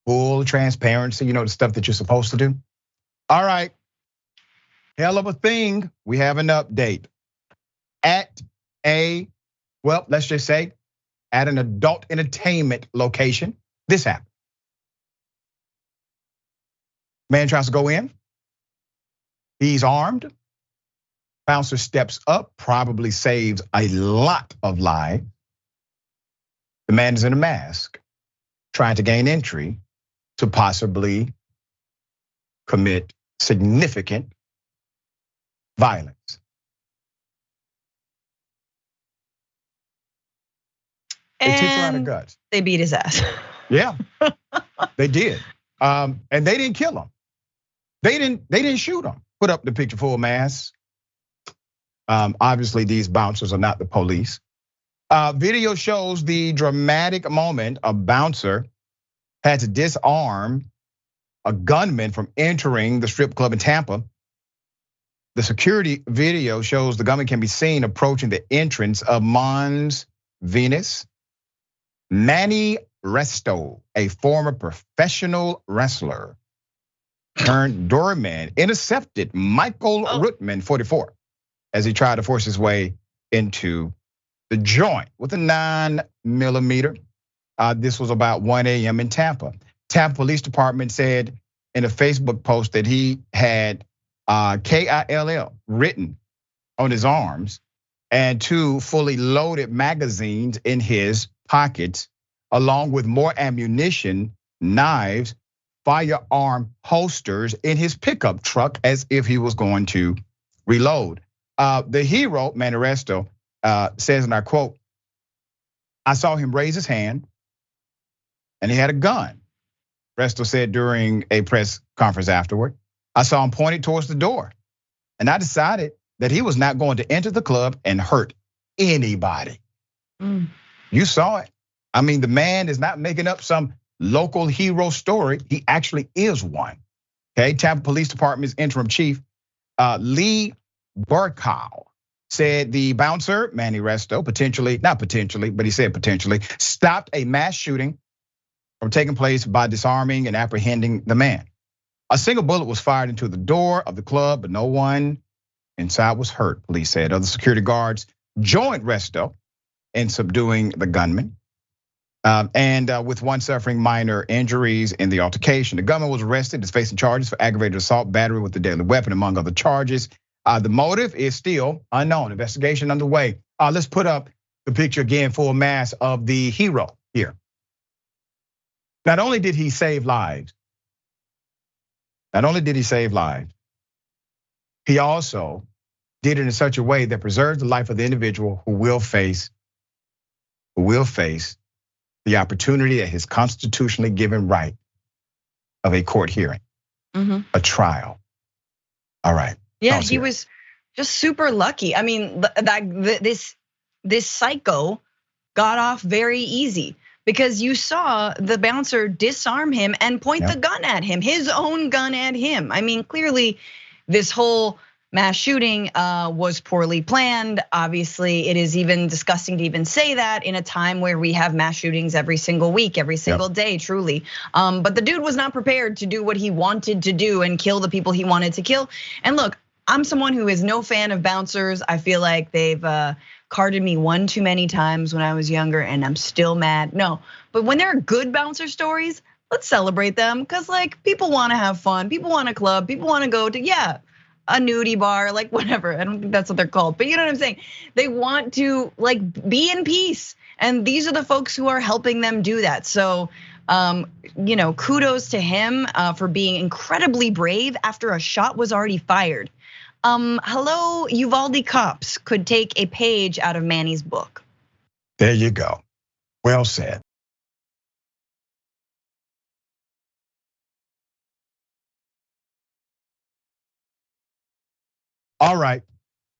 [SPEAKER 1] full transparency, the stuff that you're supposed to do. All right, hell of a thing. We have an update. Let's just say, at an adult entertainment location, this happened. Man tries to go in. He's armed. Bouncer steps up, probably saves a lot of lives. The man is in a mask, trying to gain entry to possibly commit significant violence. They teach him out of guts.
[SPEAKER 5] They beat his ass.
[SPEAKER 1] Yeah, they did. And they didn't kill him. They didn't shoot him. Put up the picture full mask. Obviously, these bouncers are not the police. Video shows the dramatic moment a bouncer had to disarm a gunman from entering the strip club in Tampa. The security video shows the gunman can be seen approaching the entrance of Mons Venus. Manny Resto, a former professional wrestler turned doorman, intercepted Michael Ruttman, 44, as he tried to force his way into the joint with a 9mm. This was about 1 a.m. in Tampa. Tampa Police Department said in a Facebook post that he had KILL written on his arms and 2 fully loaded magazines in his pockets, along with more ammunition, knives, firearm holsters in his pickup truck as if he was going to reload. The hero, Manny Resto, says, and I quote, "I saw him raise his hand and he had a gun." Resto said during a press conference afterward, "I saw him pointed towards the door and I decided that he was not going to enter the club and hurt anybody." You saw it. I mean, the man is not making up some local hero story. He actually is one. Okay, Tampa Police Department's interim chief, Lee Burkow, said the bouncer, Manny Resto, he said potentially, stopped a mass shooting from taking place by disarming and apprehending the man. A single bullet was fired into the door of the club, but no one inside was hurt, police said. Other security guards joined Resto in subduing the gunman. And with one suffering minor injuries in the altercation. The gunman was arrested, is facing charges for aggravated assault, battery with a deadly weapon, among other charges. The motive is still unknown. Investigation underway. Let's put up the picture again, full mass of the hero here. Not only did he save lives, he also did it in such a way that preserves the life of the individual who will face the opportunity at his constitutionally given right of a court hearing, a trial. All right.
[SPEAKER 5] Yeah, he was just super lucky. I mean, this psycho got off very easy because you saw the bouncer disarm him and point the gun at him, his own gun at him. I mean, clearly this whole mass shooting was poorly planned. Obviously, it is even disgusting to even say that in a time where we have mass shootings every single week, every single day, truly. But the dude was not prepared to do what he wanted to do and kill the people he wanted to kill. And look, I'm someone who is no fan of bouncers. I feel like they've carded me one too many times when I was younger and I'm still mad. No, but when there are good bouncer stories, let's celebrate them because like people want to have fun. People want to club, people want to go to, a nudie bar, like whatever. I don't think that's what they're called, but you know what I'm saying? They want to like be in peace. And these are the folks who are helping them do that. So, kudos to him for being incredibly brave after a shot was already fired. Hello, Uvalde cops could take a page out of Manny's book.
[SPEAKER 1] There you go. Well said. All right,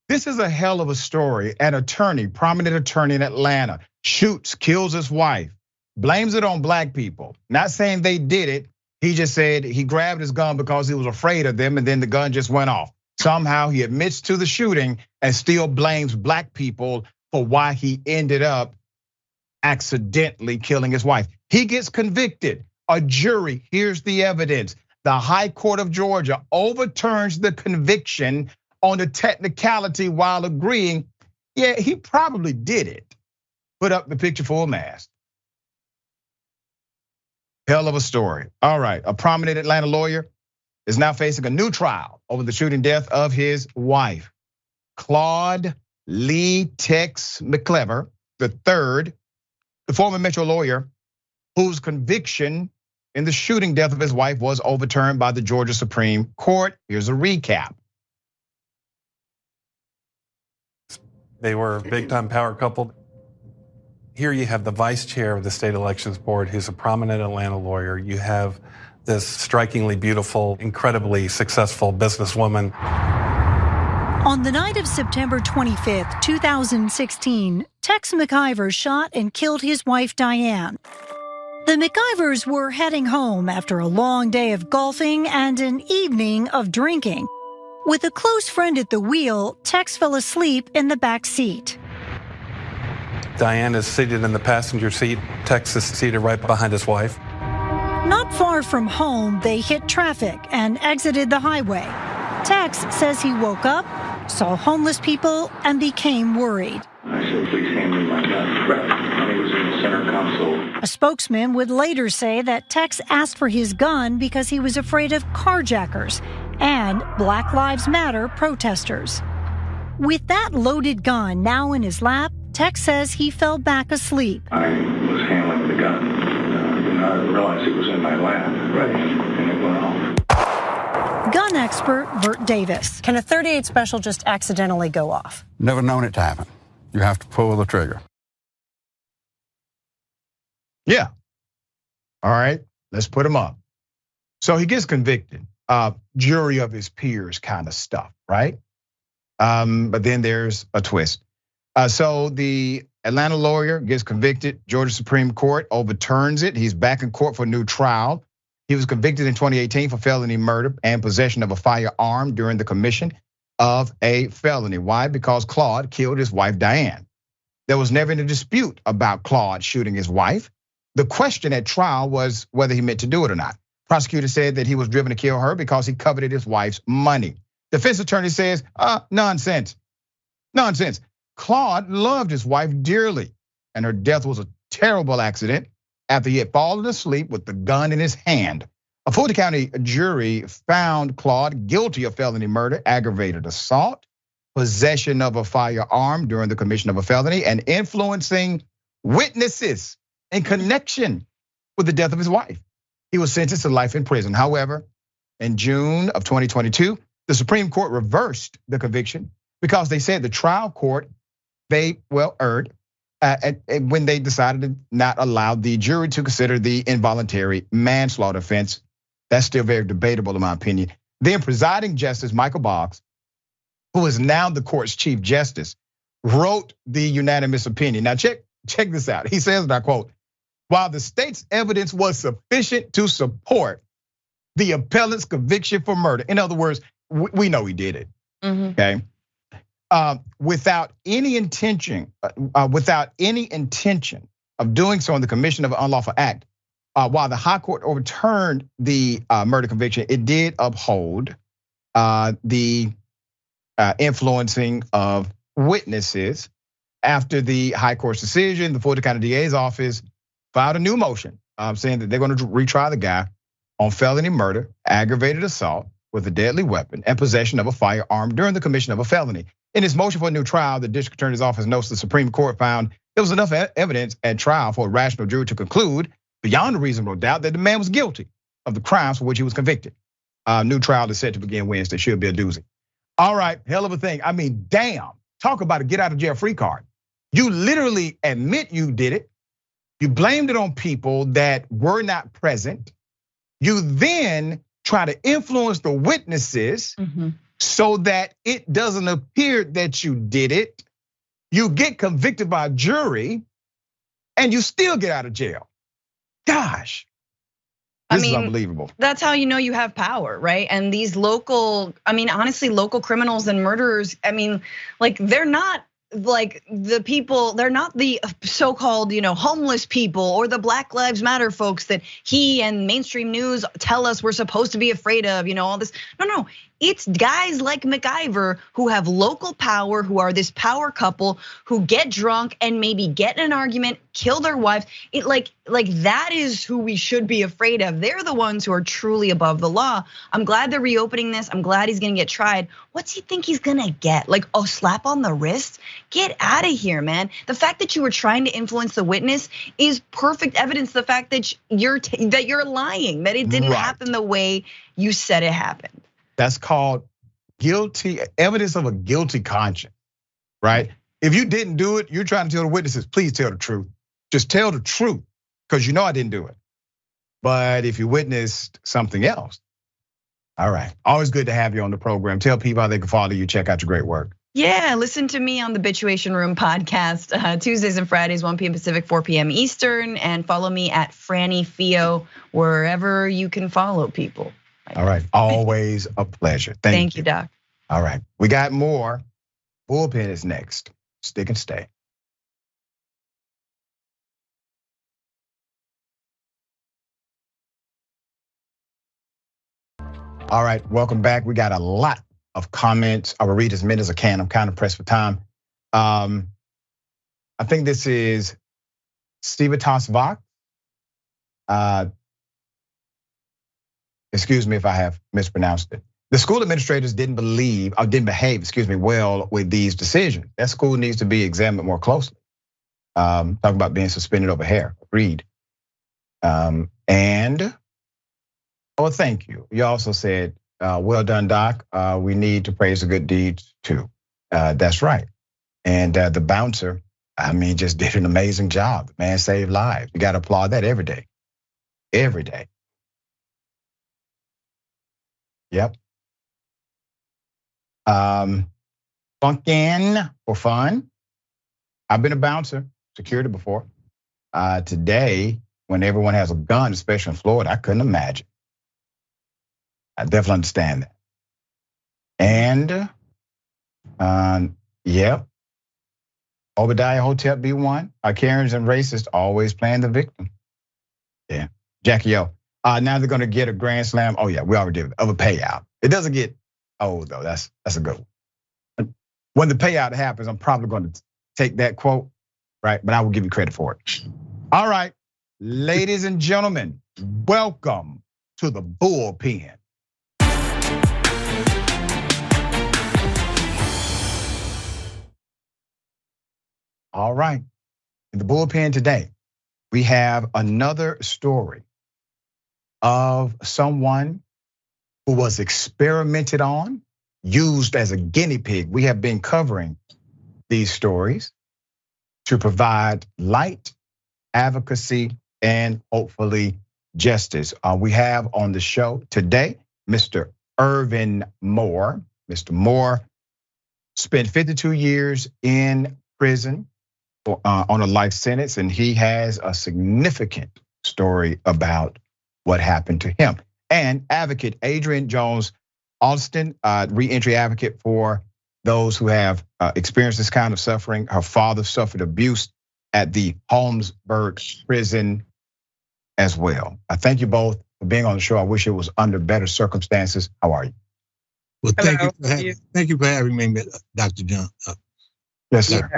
[SPEAKER 1] This is a hell of a story. An attorney, prominent attorney in Atlanta, shoots, kills his wife, blames it on black people. Not saying they did it. He just said he grabbed his gun because he was afraid of them, and then the gun just went off. Somehow he admits to the shooting and still blames black people for why he ended up accidentally killing his wife. He gets convicted. A jury hears the evidence. The High Court of Georgia overturns the conviction on the technicality while agreeing, yeah, he probably did it. Put up the picture full mast. Hell of a story. All right, a prominent Atlanta lawyer is now facing a new trial over the shooting death of his wife. Claude Lee Tex McClever III, the former Metro lawyer whose conviction in the shooting death of his wife was overturned by the Georgia Supreme Court. Here's a recap.
[SPEAKER 16] They were a big-time power couple. Here you have the vice chair of the state elections board, who's a prominent Atlanta lawyer. You have this strikingly beautiful, incredibly successful businesswoman.
[SPEAKER 17] On the night of September 25th, 2016, Tex McIver shot and killed his wife, Diane. The McIvers were heading home after a long day of golfing and an evening of drinking. With a close friend at the wheel, Tex fell asleep in the back seat.
[SPEAKER 16] Diane is seated in the passenger seat. Tex is seated right behind his wife.
[SPEAKER 17] Not far from home, they hit traffic and exited the highway. Tex says he woke up, saw homeless people, and became worried.
[SPEAKER 18] I said, please hand me my gun. Right. He was in the center console.
[SPEAKER 17] A spokesman would later say that Tex asked for his gun because he was afraid of carjackers and Black Lives Matter protesters. With that loaded gun now in his lap, Tex says he fell back asleep.
[SPEAKER 18] I was handling the gun, and I realized it was in my lap, and it went off.
[SPEAKER 17] Gun expert Bert Davis.
[SPEAKER 19] Can a .38 special just accidentally go off?
[SPEAKER 20] Never known it to happen. You have to pull the trigger.
[SPEAKER 1] Yeah. All right, let's put him up. So he gets convicted. Jury of his peers kind of stuff, right? But then there's a twist. So the Atlanta lawyer gets convicted. Georgia Supreme Court overturns it. He's back in court for a new trial. He was convicted in 2018 for felony murder and possession of a firearm during the commission of a felony. Why? Because Claude killed his wife, Diane. There was never any dispute about Claude shooting his wife. The question at trial was whether he meant to do it or not. Prosecutor said that he was driven to kill her because he coveted his wife's money. Defense attorney says, nonsense. Claude loved his wife dearly, and her death was a terrible accident after he had fallen asleep with the gun in his hand. A Fulton County jury found Claude guilty of felony murder, aggravated assault, possession of a firearm during the commission of a felony, and influencing witnesses in connection with the death of his wife. He was sentenced to life in prison. However, in June of 2022, the Supreme Court reversed the conviction because they said the trial court, they erred when they decided to not allow the jury to consider the involuntary manslaughter offense. That's still very debatable in my opinion. Then presiding justice Michael Boggs, who is now the court's chief justice, wrote the unanimous opinion. Now check this out. He says, and I quote, while the state's evidence was sufficient to support the appellant's conviction for murder. In other words, we know he did it, okay? Without any intention of doing so in the commission of an unlawful act, while the high court overturned the murder conviction, it did uphold the influencing of witnesses. After the high court's decision, the Fulton County DA's office filed a new motion saying that they're going to retry the guy on felony murder, aggravated assault with a deadly weapon, and possession of a firearm during the commission of a felony. In his motion for a new trial, the district attorney's office notes the Supreme Court found there was enough evidence at trial for a rational jury to conclude, beyond a reasonable doubt, that the man was guilty of the crimes for which he was convicted. New trial is set to begin Wednesday. Should be a doozy. All right, hell of a thing. I mean, damn, talk about a get out of jail free card. You literally admit you did it. You blamed it on people that were not present. You then try to influence the witnesses so that it doesn't appear that you did it. You get convicted by a jury and you still get out of jail. Gosh. This is unbelievable.
[SPEAKER 5] That's how you know you have power, right? And these local, honestly, local criminals and murderers, they're not like the people, they're not the so-called, homeless people or the Black Lives Matter folks that he and mainstream news tell us we're supposed to be afraid of, all this. No, it's guys like MacIver who have local power, who are this power couple, who get drunk and maybe get in an argument, kill their wives. Like that is who we should be afraid of. They're the ones who are truly above the law. I'm glad they're reopening this. I'm glad he's gonna get tried. What's he think he's gonna get? Like a slap on the wrist? Get out of here, man. The fact that you were trying to influence the witness is perfect evidence. The fact that you're lying, that it didn't happen the way you said it happened.
[SPEAKER 1] That's called evidence of a guilty conscience, right? If you didn't do it, you're trying to tell the witnesses, please tell the truth. Just tell the truth, because you know I didn't do it. But if you witnessed something else, all right. Always good to have you on the program. Tell people how they can follow you, check out your great work.
[SPEAKER 5] Yeah, listen to me on the Bituation Room podcast, Tuesdays and Fridays, 1 p.m. Pacific, 4 p.m. Eastern, and follow me at Franny Fio, wherever you can follow people.
[SPEAKER 1] All right, always a pleasure.
[SPEAKER 5] Thank you, Doc.
[SPEAKER 1] All right, we got more. Bullpen is next. Stick and stay. All right, welcome back. We got a lot of comments. I will read as many as I can. I'm kind of pressed for time. I think this is Stevitas Vok. Excuse me if I have mispronounced it. The school administrators didn't behave, well with these decisions. That school needs to be examined more closely. Talking about being suspended over hair. Agreed. And thank you. You also said, well done, Doc. We need to praise the good deeds too. That's right. And the bouncer, just did an amazing job. The man saved lives. You got to applaud that every day. Every day. Yep. Funkin' for fun. I've been a bouncer, security before. Today, when everyone has a gun, especially in Florida, I couldn't imagine. I definitely understand that. And, yep. Obadiah Hotep B1. Karens and racists always playing the victim. Yeah. Jackie O. Now they're gonna get a grand slam. Oh yeah, we already did of a payout. It doesn't get old though. That's a good one. When the payout happens, I'm probably going to take that quote, right? But I will give you credit for it. All right, ladies and gentlemen, welcome to the bullpen. All right, in the bullpen today, we have another story of someone who was experimented on, used as a guinea pig. We have been covering these stories to provide light, advocacy, and hopefully justice. We have on the show today, Mr. Irvin Moore. Mr. Moore spent 52 years in prison on a life sentence, and he has a significant story about what happened to him. And advocate Adrienne Jones Alston, re-entry advocate for those who have experienced this kind of suffering. Her father suffered abuse at the Holmesburg prison as well. I thank you both for being on the show. I wish it was under better circumstances. How are you?
[SPEAKER 21] Well, thank you for having me, Dr. John.
[SPEAKER 1] Yes, sir.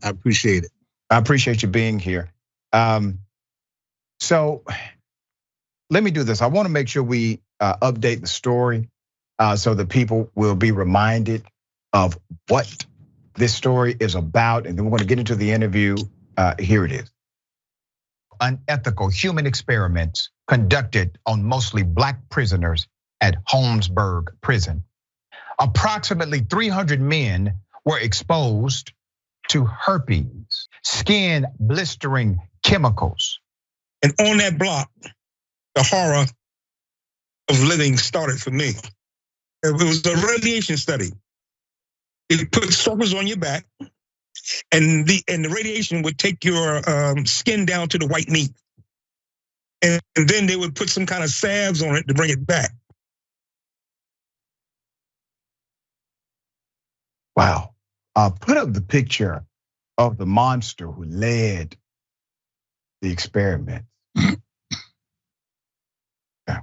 [SPEAKER 21] I appreciate it.
[SPEAKER 1] I appreciate you being here. So let me do this. I want to make sure we update the story so that people will be reminded of what this story is about. And then we're going to get into the interview. Here it is. Unethical human experiments conducted on mostly Black prisoners at Holmesburg prison. Approximately 300 men were exposed to herpes, skin blistering chemicals.
[SPEAKER 22] And on that block, the horror of living started for me.
[SPEAKER 21] It was a radiation study. It put circles on your back, and the radiation would take your skin down to the white meat. And then they would put some kind of salves on it to bring it back.
[SPEAKER 1] Wow. Put up the picture of the monster who led the experiment. Yeah.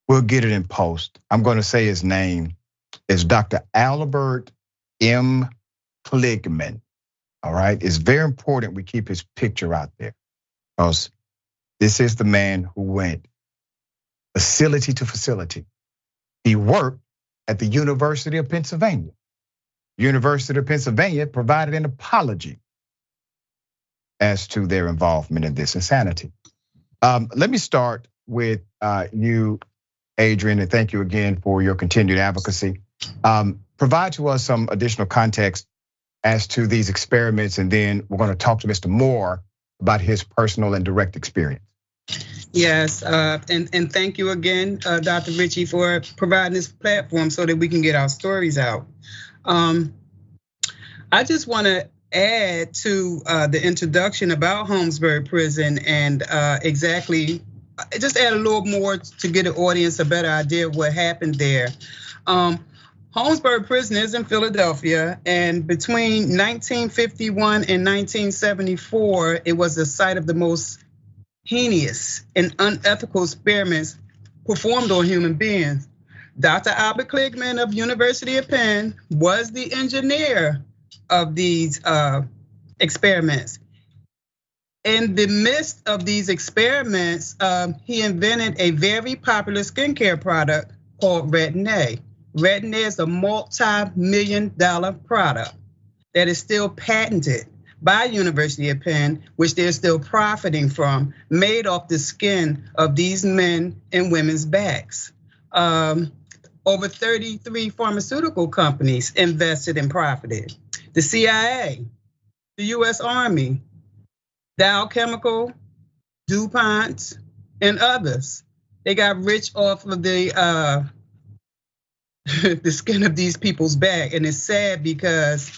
[SPEAKER 1] We'll get it in post. I'm going to say his name is Dr. Albert M. Kligman. All right. It's very important we keep his picture out there, because this is the man who went facility to facility. He worked at the University of Pennsylvania. University of Pennsylvania provided an apology as to their involvement in this insanity. Let me start with you, Adrian, and thank you again for your continued advocacy. Provide to us some additional context as to these experiments, and then we're going to talk to Mr. Moore about his personal and direct experience.
[SPEAKER 2] Yes, and thank you again, Dr. Richey, for providing this platform so that we can get our stories out. I just want to add to the introduction about Holmesburg Prison and exactly, just add a little more to get the audience a better idea of what happened there. Holmesburg Prison is in Philadelphia, and between 1951 and 1974, it was the site of the most heinous and unethical experiments performed on human beings. Dr. Albert Kligman of University of Penn was the engineer of these experiments. In the midst of these experiments, he invented a very popular skincare product called Retin-A. Retin-A is a multi-million-dollar product that is still patented by University of Penn, which they're still profiting from, made off the skin of these men and women's backs. Over 33 pharmaceutical companies invested and profited. The CIA, the US Army, Dow Chemical, DuPont, and others. They got rich off of the skin of these people's back. And it's sad because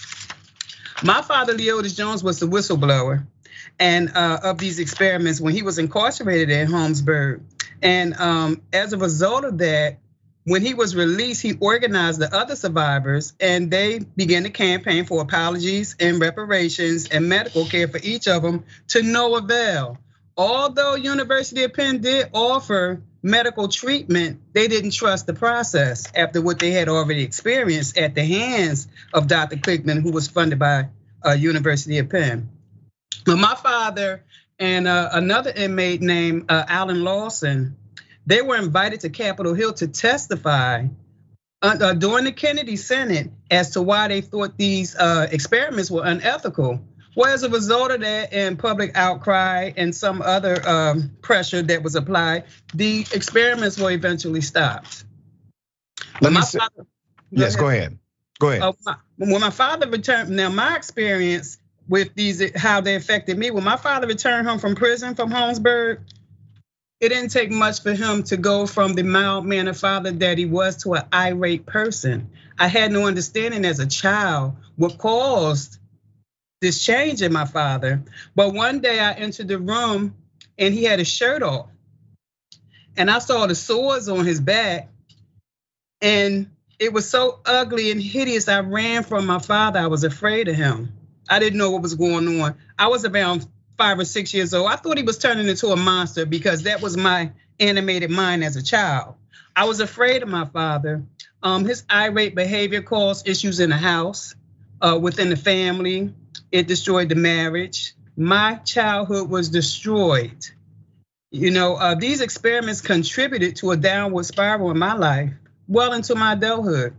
[SPEAKER 2] my father, Leotis Jones, was the whistleblower and of these experiments when he was incarcerated at Holmesburg. And as a result of that, when he was released, he organized the other survivors, and they began to campaign for apologies and reparations and medical care for each of them, to no avail. Although University of Penn did offer medical treatment, they didn't trust the process after what they had already experienced at the hands of Dr. Kligman, who was funded by University of Penn. But my father and another inmate named Alan Lawson, they were invited to Capitol Hill to testify during the Kennedy Senate as to why they thought these experiments were unethical. Well, as a result of that and public outcry and some other pressure that was applied, the experiments were eventually stopped.
[SPEAKER 1] Yes, go ahead. Go ahead.
[SPEAKER 2] When my father returned, now my experience with these, how they affected me, when my father returned home from prison from Holmesburg, it didn't take much for him to go from the mild-mannered father that he was to an irate person. I had no understanding as a child what caused this change in my father. But one day I entered the room and he had his shirt off. And I saw the sores on his back. And it was so ugly and hideous, I ran from my father. I was afraid of him. I didn't know what was going on. I was around 5 or 6 years old. I thought he was turning into a monster because that was my animated mind as a child. I was afraid of my father. His irate behavior caused issues in the house, within the family. It destroyed the marriage. My childhood was destroyed. You know, these experiments contributed to a downward spiral in my life, well into my adulthood.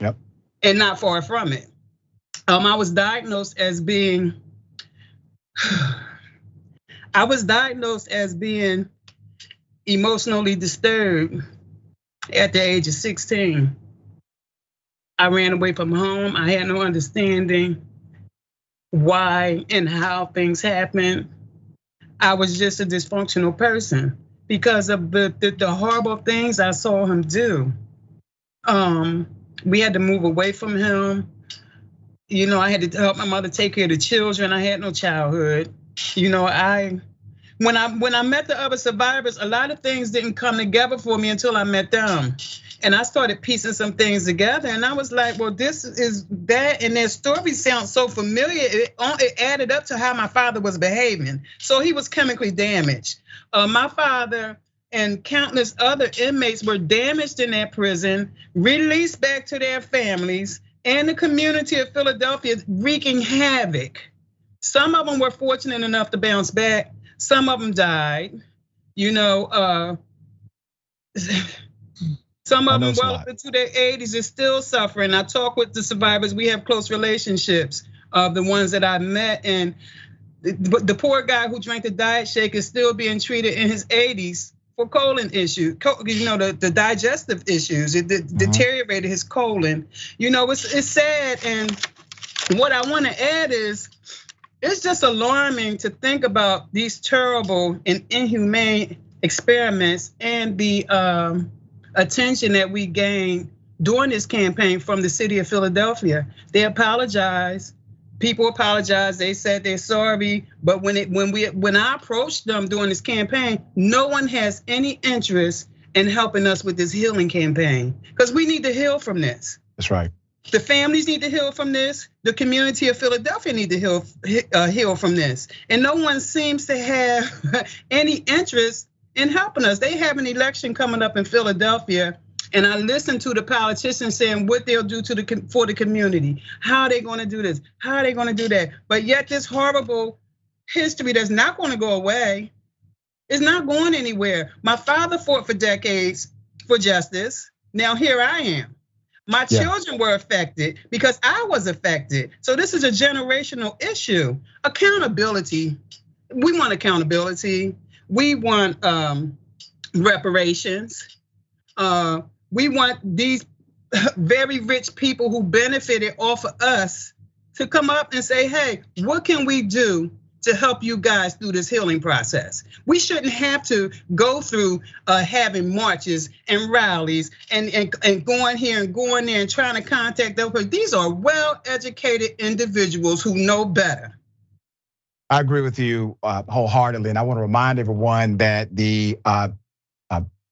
[SPEAKER 1] Yep.
[SPEAKER 2] And not far from it. I was diagnosed as being emotionally disturbed at the age of 16. I ran away from home. I had no understanding why and how things happened. I was just a dysfunctional person because of the horrible things I saw him do. We had to move away from him. You know, I had to help my mother take care of the children. I had no childhood. You know, when I met the other survivors, a lot of things didn't come together for me until I met them. And I started piecing some things together, and I was like, well, this is that, and their stories sound so familiar. It added up to how my father was behaving. So he was chemically damaged. My father and countless other inmates were damaged in that prison, released back to their families, and the community of Philadelphia wreaking havoc. Some of them were fortunate enough to bounce back. Some of them died. You know, some of them well up into their 80s are still suffering. I talk with the survivors. We have close relationships of the ones that I met, and the poor guy who drank the diet shake is still being treated in his 80s for colon issues. You know, the digestive issues. It deteriorated his colon. You know, it's sad. And what I want to add is, it's just alarming to think about these terrible and inhumane experiments and the attention that we gained during this campaign from the city of Philadelphia. They apologized. People apologized. They said they're sorry. But when I approached them during this campaign, no one has any interest in helping us with this healing campaign, because we need to heal from this.
[SPEAKER 1] That's right.
[SPEAKER 2] The families need to heal from this. The community of Philadelphia need to heal from this. And no one seems to have any interest in helping us. They have an election coming up in Philadelphia, and I listen to the politicians saying what they'll do for the community. How are they gonna do this? How are they gonna do that? But yet this horrible history that's not gonna go away is not going anywhere. My father fought for decades for justice. Now here I am. My children were affected because I was affected. So this is a generational issue. Accountability. We want accountability. We want reparations. We want these very rich people who benefited off of us to come up and say, hey, what can we do to help you guys through this healing process? We shouldn't have to go through having marches and rallies and going here and going there and trying to contact them. These are well-educated individuals who know better.
[SPEAKER 1] I agree with you wholeheartedly, and I want to remind everyone that the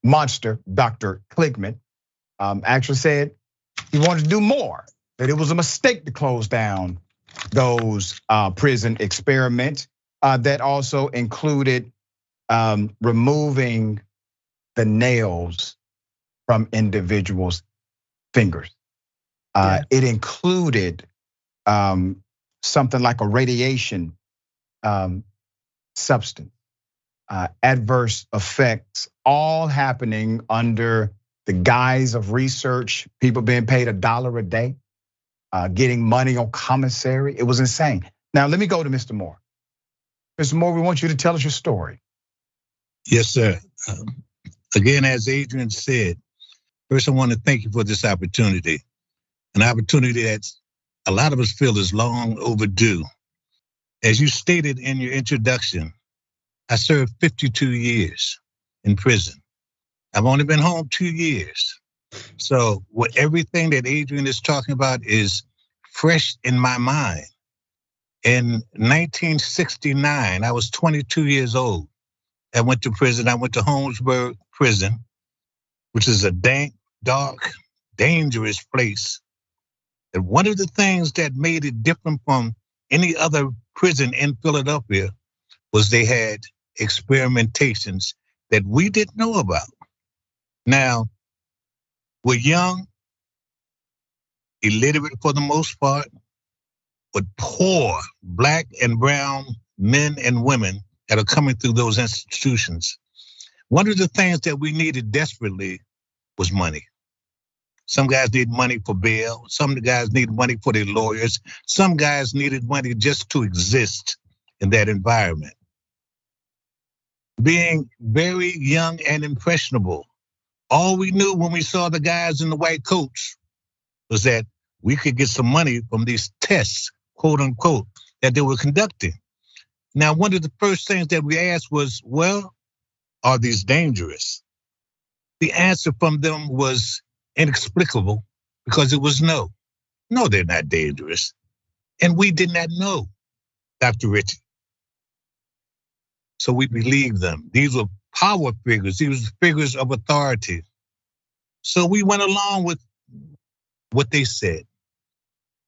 [SPEAKER 1] monster, Dr. Kligman, actually said he wanted to do more, that it was a mistake to close down those prison experiments that also included removing the nails from individuals' fingers. It included something like a radiation substance, adverse effects, all happening under the guise of research, people being paid $1 a day, getting money on commissary. It was insane. Now, let me go to Mr. Moore. Mr. Moore, we want you to tell us your story.
[SPEAKER 3] Yes, sir. Again, as Adrian said, first I want to thank you for this opportunity, an opportunity that a lot of us feel is long overdue. As you stated in your introduction, I served 52 years in prison. I've only been home 2 years. So everything that Adrian is talking about is fresh in my mind. In 1969, I was 22 years old. I went to prison. I went to Holmesburg Prison, which is a dank, dark, dangerous place. And one of the things that made it different from any other prison in Philadelphia was they had experimentations that we didn't know about. Now, we're young, illiterate for the most part, but poor Black and brown men and women that are coming through those institutions. One of the things that we needed desperately was money. Some guys need money for bail. Some guys need money for their lawyers. Some guys needed money just to exist in that environment. Being very young and impressionable, all we knew when we saw the guys in the white coats was that we could get some money from these tests, quote unquote, that they were conducting. Now, one of the first things that we asked was, well, are these dangerous? The answer from them was inexplicable because it was no. No, they're not dangerous. And we did not know Dr. Richey. So we believed them. These were power figures. These were figures of authority. So we went along with what they said.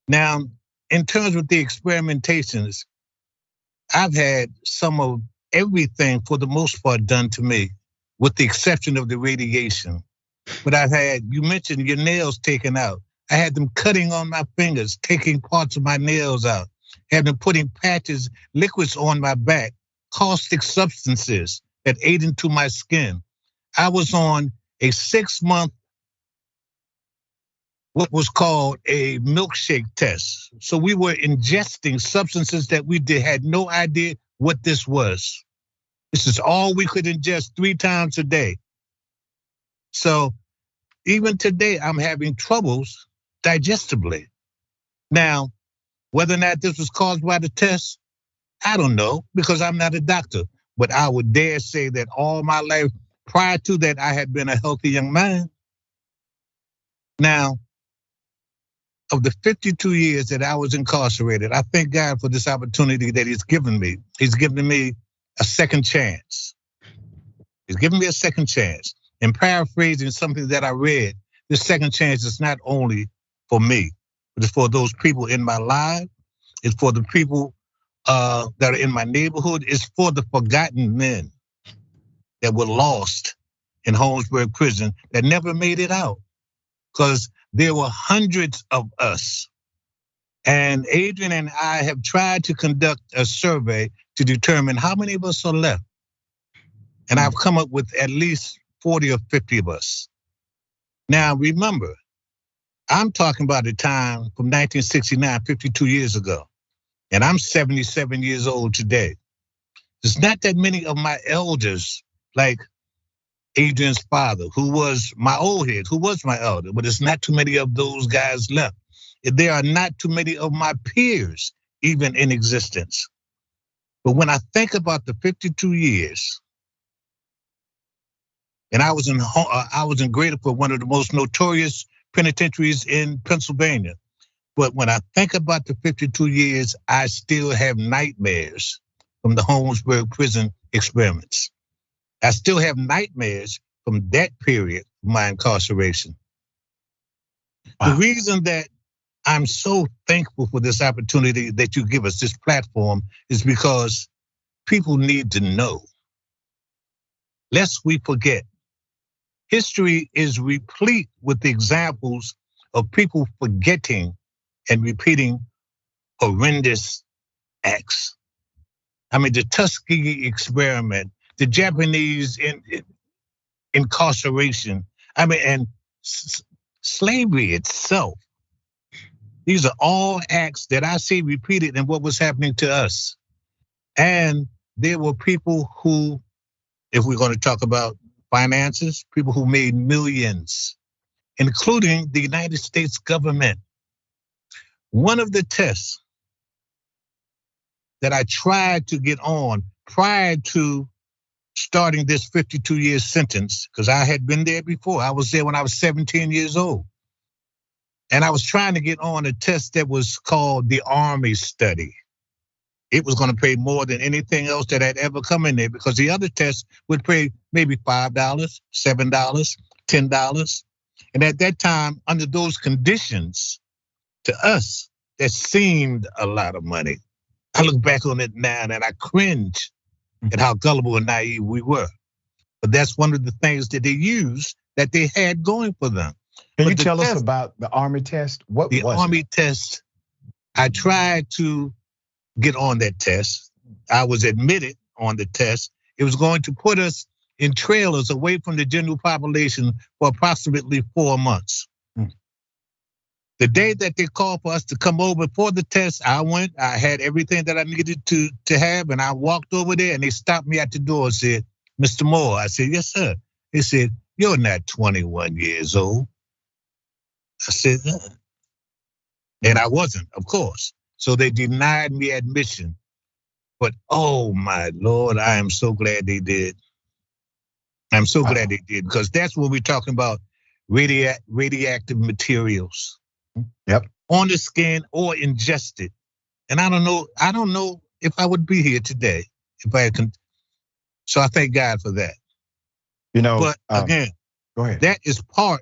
[SPEAKER 3] Now, in terms of the experimentations, I've had some of everything for the most part done to me, with the exception of the radiation. But I've had, you mentioned your nails taken out. I had them cutting on my fingers, taking parts of my nails out, had them putting patches, liquids on my back, caustic substances that ate into my skin. I was on a 6-month, what was called a milkshake test. So we were ingesting substances that we had no idea what this was. This is all we could ingest 3 times a day. So even today, I'm having troubles digestively. Now, whether or not this was caused by the test, I don't know, because I'm not a doctor. But I would dare say that all my life prior to that, I had been a healthy young man. Now, of the 52 years that I was incarcerated, I thank God for this opportunity that He's given me. He's given me a second chance. He's given me a second chance. And paraphrasing something that I read, this second chance is not only for me, but it's for those people in my life. It's for the people that are in my neighborhood. It's for the forgotten men that were lost in Holmesburg Prison that never made it out. Because there were hundreds of us. And Adrian and I have tried to conduct a survey to determine how many of us are left. And I've come up with at least 40 or 50 of us. Now, remember, I'm talking about a time from 1969, 52 years ago. And I'm 77 years old today. There's not that many of my elders, like Adrian's father, who was my old head, who was my elder, but there's not too many of those guys left. There are not too many of my peers even in existence. But when I think about the 52 years, and I was in Graterford, one of the most notorious penitentiaries in Pennsylvania. But when I think about the 52 years, I still have nightmares from the Holmesburg prison experiments. I still have nightmares from that period of my incarceration. Wow. The reason that I'm so thankful for this opportunity that you give us, this platform, is because people need to know. Lest we forget. History is replete with examples of people forgetting and repeating horrendous acts. I mean, the Tuskegee experiment, the Japanese incarceration, I mean, and slavery itself. These are all acts that I see repeated in what was happening to us. And there were people who, if we're going to talk about finances, people who made millions, including the United States government. One of the tests that I tried to get on prior to starting this 52-year sentence, because I had been there before. I was there when I was 17 years old. And I was trying to get on a test that was called the Army study. It was going to pay more than anything else that had ever come in there, because the other tests would pay maybe $5, $7, $10. And at that time, under those conditions, to us, that seemed a lot of money. I look back on it now and I cringe at how gullible and naive we were. But that's one of the things that they used that they had going for them.
[SPEAKER 1] Can you tell us about the Army test? What was
[SPEAKER 3] the Army test? I tried to get on that test. I was admitted on the test. It was going to put us in trailers away from the general population for approximately 4 months. The day that they called for us to come over for the test, I went, I had everything that I needed to have, and I walked over there and they stopped me at the door and said, "Mr. Moore." I said, "Yes, sir." They said, "You're not 21 years old." I said, and I wasn't, of course. So they denied me admission. But oh my Lord, I am so glad they did. I'm so glad they did, because that's what we're talking about. radioactive materials.
[SPEAKER 1] Yep.
[SPEAKER 3] On the skin or ingested. And I don't know if I would be here today if I had. So I thank God for that. But again,
[SPEAKER 1] go ahead.
[SPEAKER 3] That is part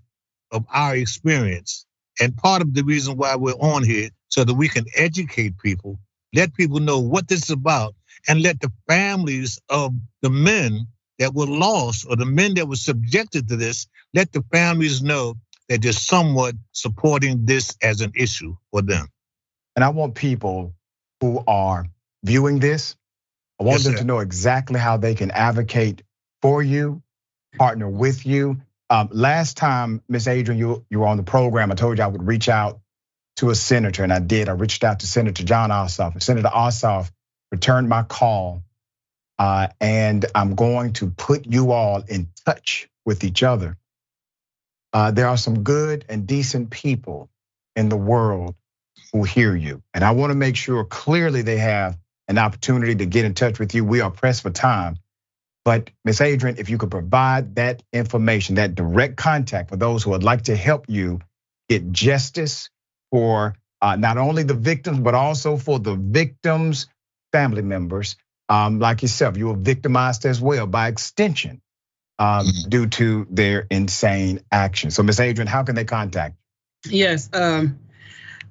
[SPEAKER 3] of our experience and part of the reason why we're on here, so that we can educate people, let people know what this is about, and let the families of the men that were lost or the men that were subjected to this, let the families know that there's someone supporting this as an issue for them.
[SPEAKER 1] And I want people who are viewing this, I want them to know exactly how they can advocate for you, partner with you. Last time, Ms. Adrian, you were on the program, I told you I would reach out to a senator, and I did. I reached out to Senator John Ossoff, and Senator Ossoff returned my call, and I'm going to put you all in touch with each other. There are some good and decent people in the world who hear you, and I want to make sure clearly they have an opportunity to get in touch with you. We are pressed for time. But Ms. Adrian, if you could provide that information, that direct contact for those who would like to help you get justice for not only the victims, but also for the victims' family members, like yourself. You were victimized as well by extension due to their insane actions. So Ms. Adrian, how can they contact you?
[SPEAKER 2] Yes,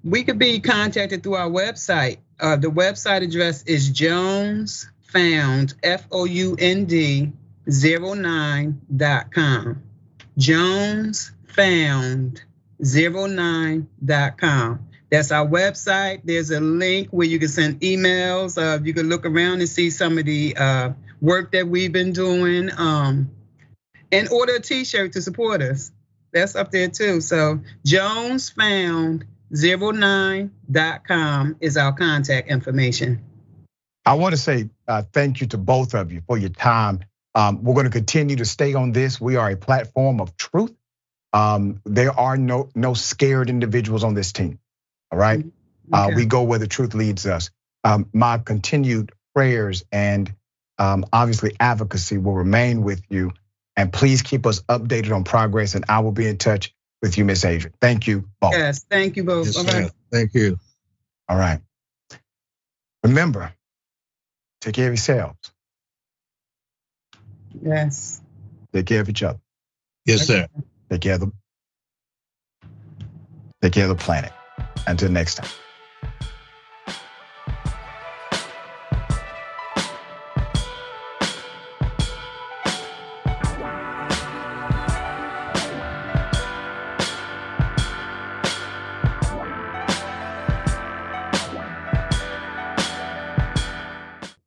[SPEAKER 2] we could be contacted through our website. The website address is Jones Found, FOUND 09.com. JonesFound09.com. That's our website. There's a link where you can send emails. You can look around and see some of the work that we've been doing. And order a t-shirt to support us. That's up there too. So JonesFound09.com is our contact information.
[SPEAKER 1] I want to say thank you to both of you for your time. We're going to continue to stay on this. We are a platform of truth. There are no scared individuals on this team. All right, okay. We go where the truth leads us. My continued prayers and obviously advocacy will remain with you. And please keep us updated on progress. And I will be in touch with you, Ms. Adrian. Thank you both.
[SPEAKER 2] Yes, thank you both.
[SPEAKER 3] Yes, right. Thank you.
[SPEAKER 1] All right. Remember, take care of yourselves.
[SPEAKER 2] Yes.
[SPEAKER 1] Take care of each other.
[SPEAKER 3] Yes, sir.
[SPEAKER 1] Take care of the planet. Until next time.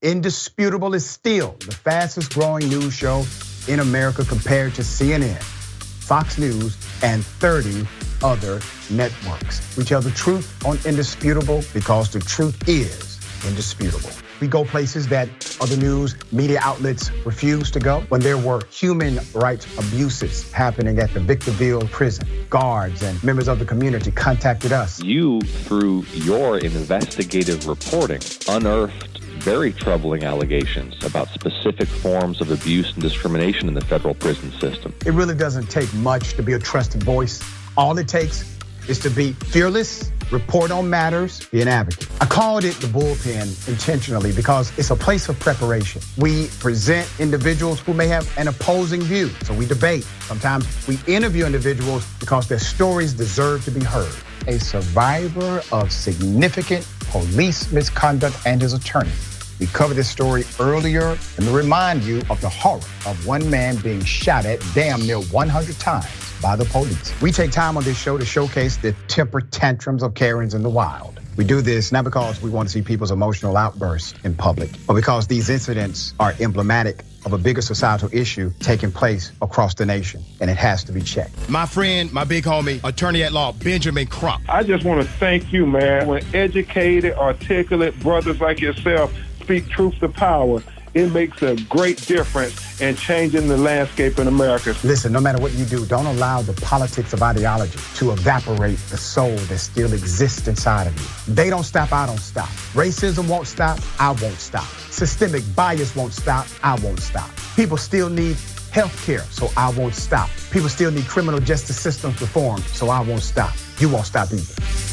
[SPEAKER 1] Indisputable is still the fastest growing news show in America compared to CNN, Fox News, and 30 other networks. We tell the truth on Indisputable because the truth is indisputable. We go places that other news media outlets refuse to go. When there were human rights abuses happening at the Victorville prison, guards and members of the community contacted us.
[SPEAKER 4] You, through your investigative reporting, unearthed very troubling allegations about specific forms of abuse and discrimination in the federal prison system.
[SPEAKER 1] It really doesn't take much to be a trusted voice. All it takes is to be fearless, report on matters, be an advocate. I called it the bullpen intentionally because it's a place of preparation. We present individuals who may have an opposing view, so we debate. Sometimes we interview individuals because their stories deserve to be heard. A survivor of significant police misconduct and his attorney. We covered this story earlier and to remind you of the horror of one man being shot at damn near 100 times by the police. We take time on this show to showcase the temper tantrums of Karens in the wild. We do this not because we want to see people's emotional outbursts in public, but because these incidents are emblematic of a bigger societal issue taking place across the nation, and it has to be checked. My friend, my big homie, attorney at law, Benjamin Crump.
[SPEAKER 22] I just want to thank you, man. When educated, articulate brothers like yourself speak truth to power, it makes a great difference in changing the landscape in America.
[SPEAKER 1] Listen, no matter what you do, don't allow the politics of ideology to evaporate the soul that still exists inside of you. They don't stop, I don't stop. Racism won't stop, I won't stop. Systemic bias won't stop, I won't stop. People still need healthcare, so I won't stop. People still need criminal justice systems reformed, so I won't stop. You won't stop either.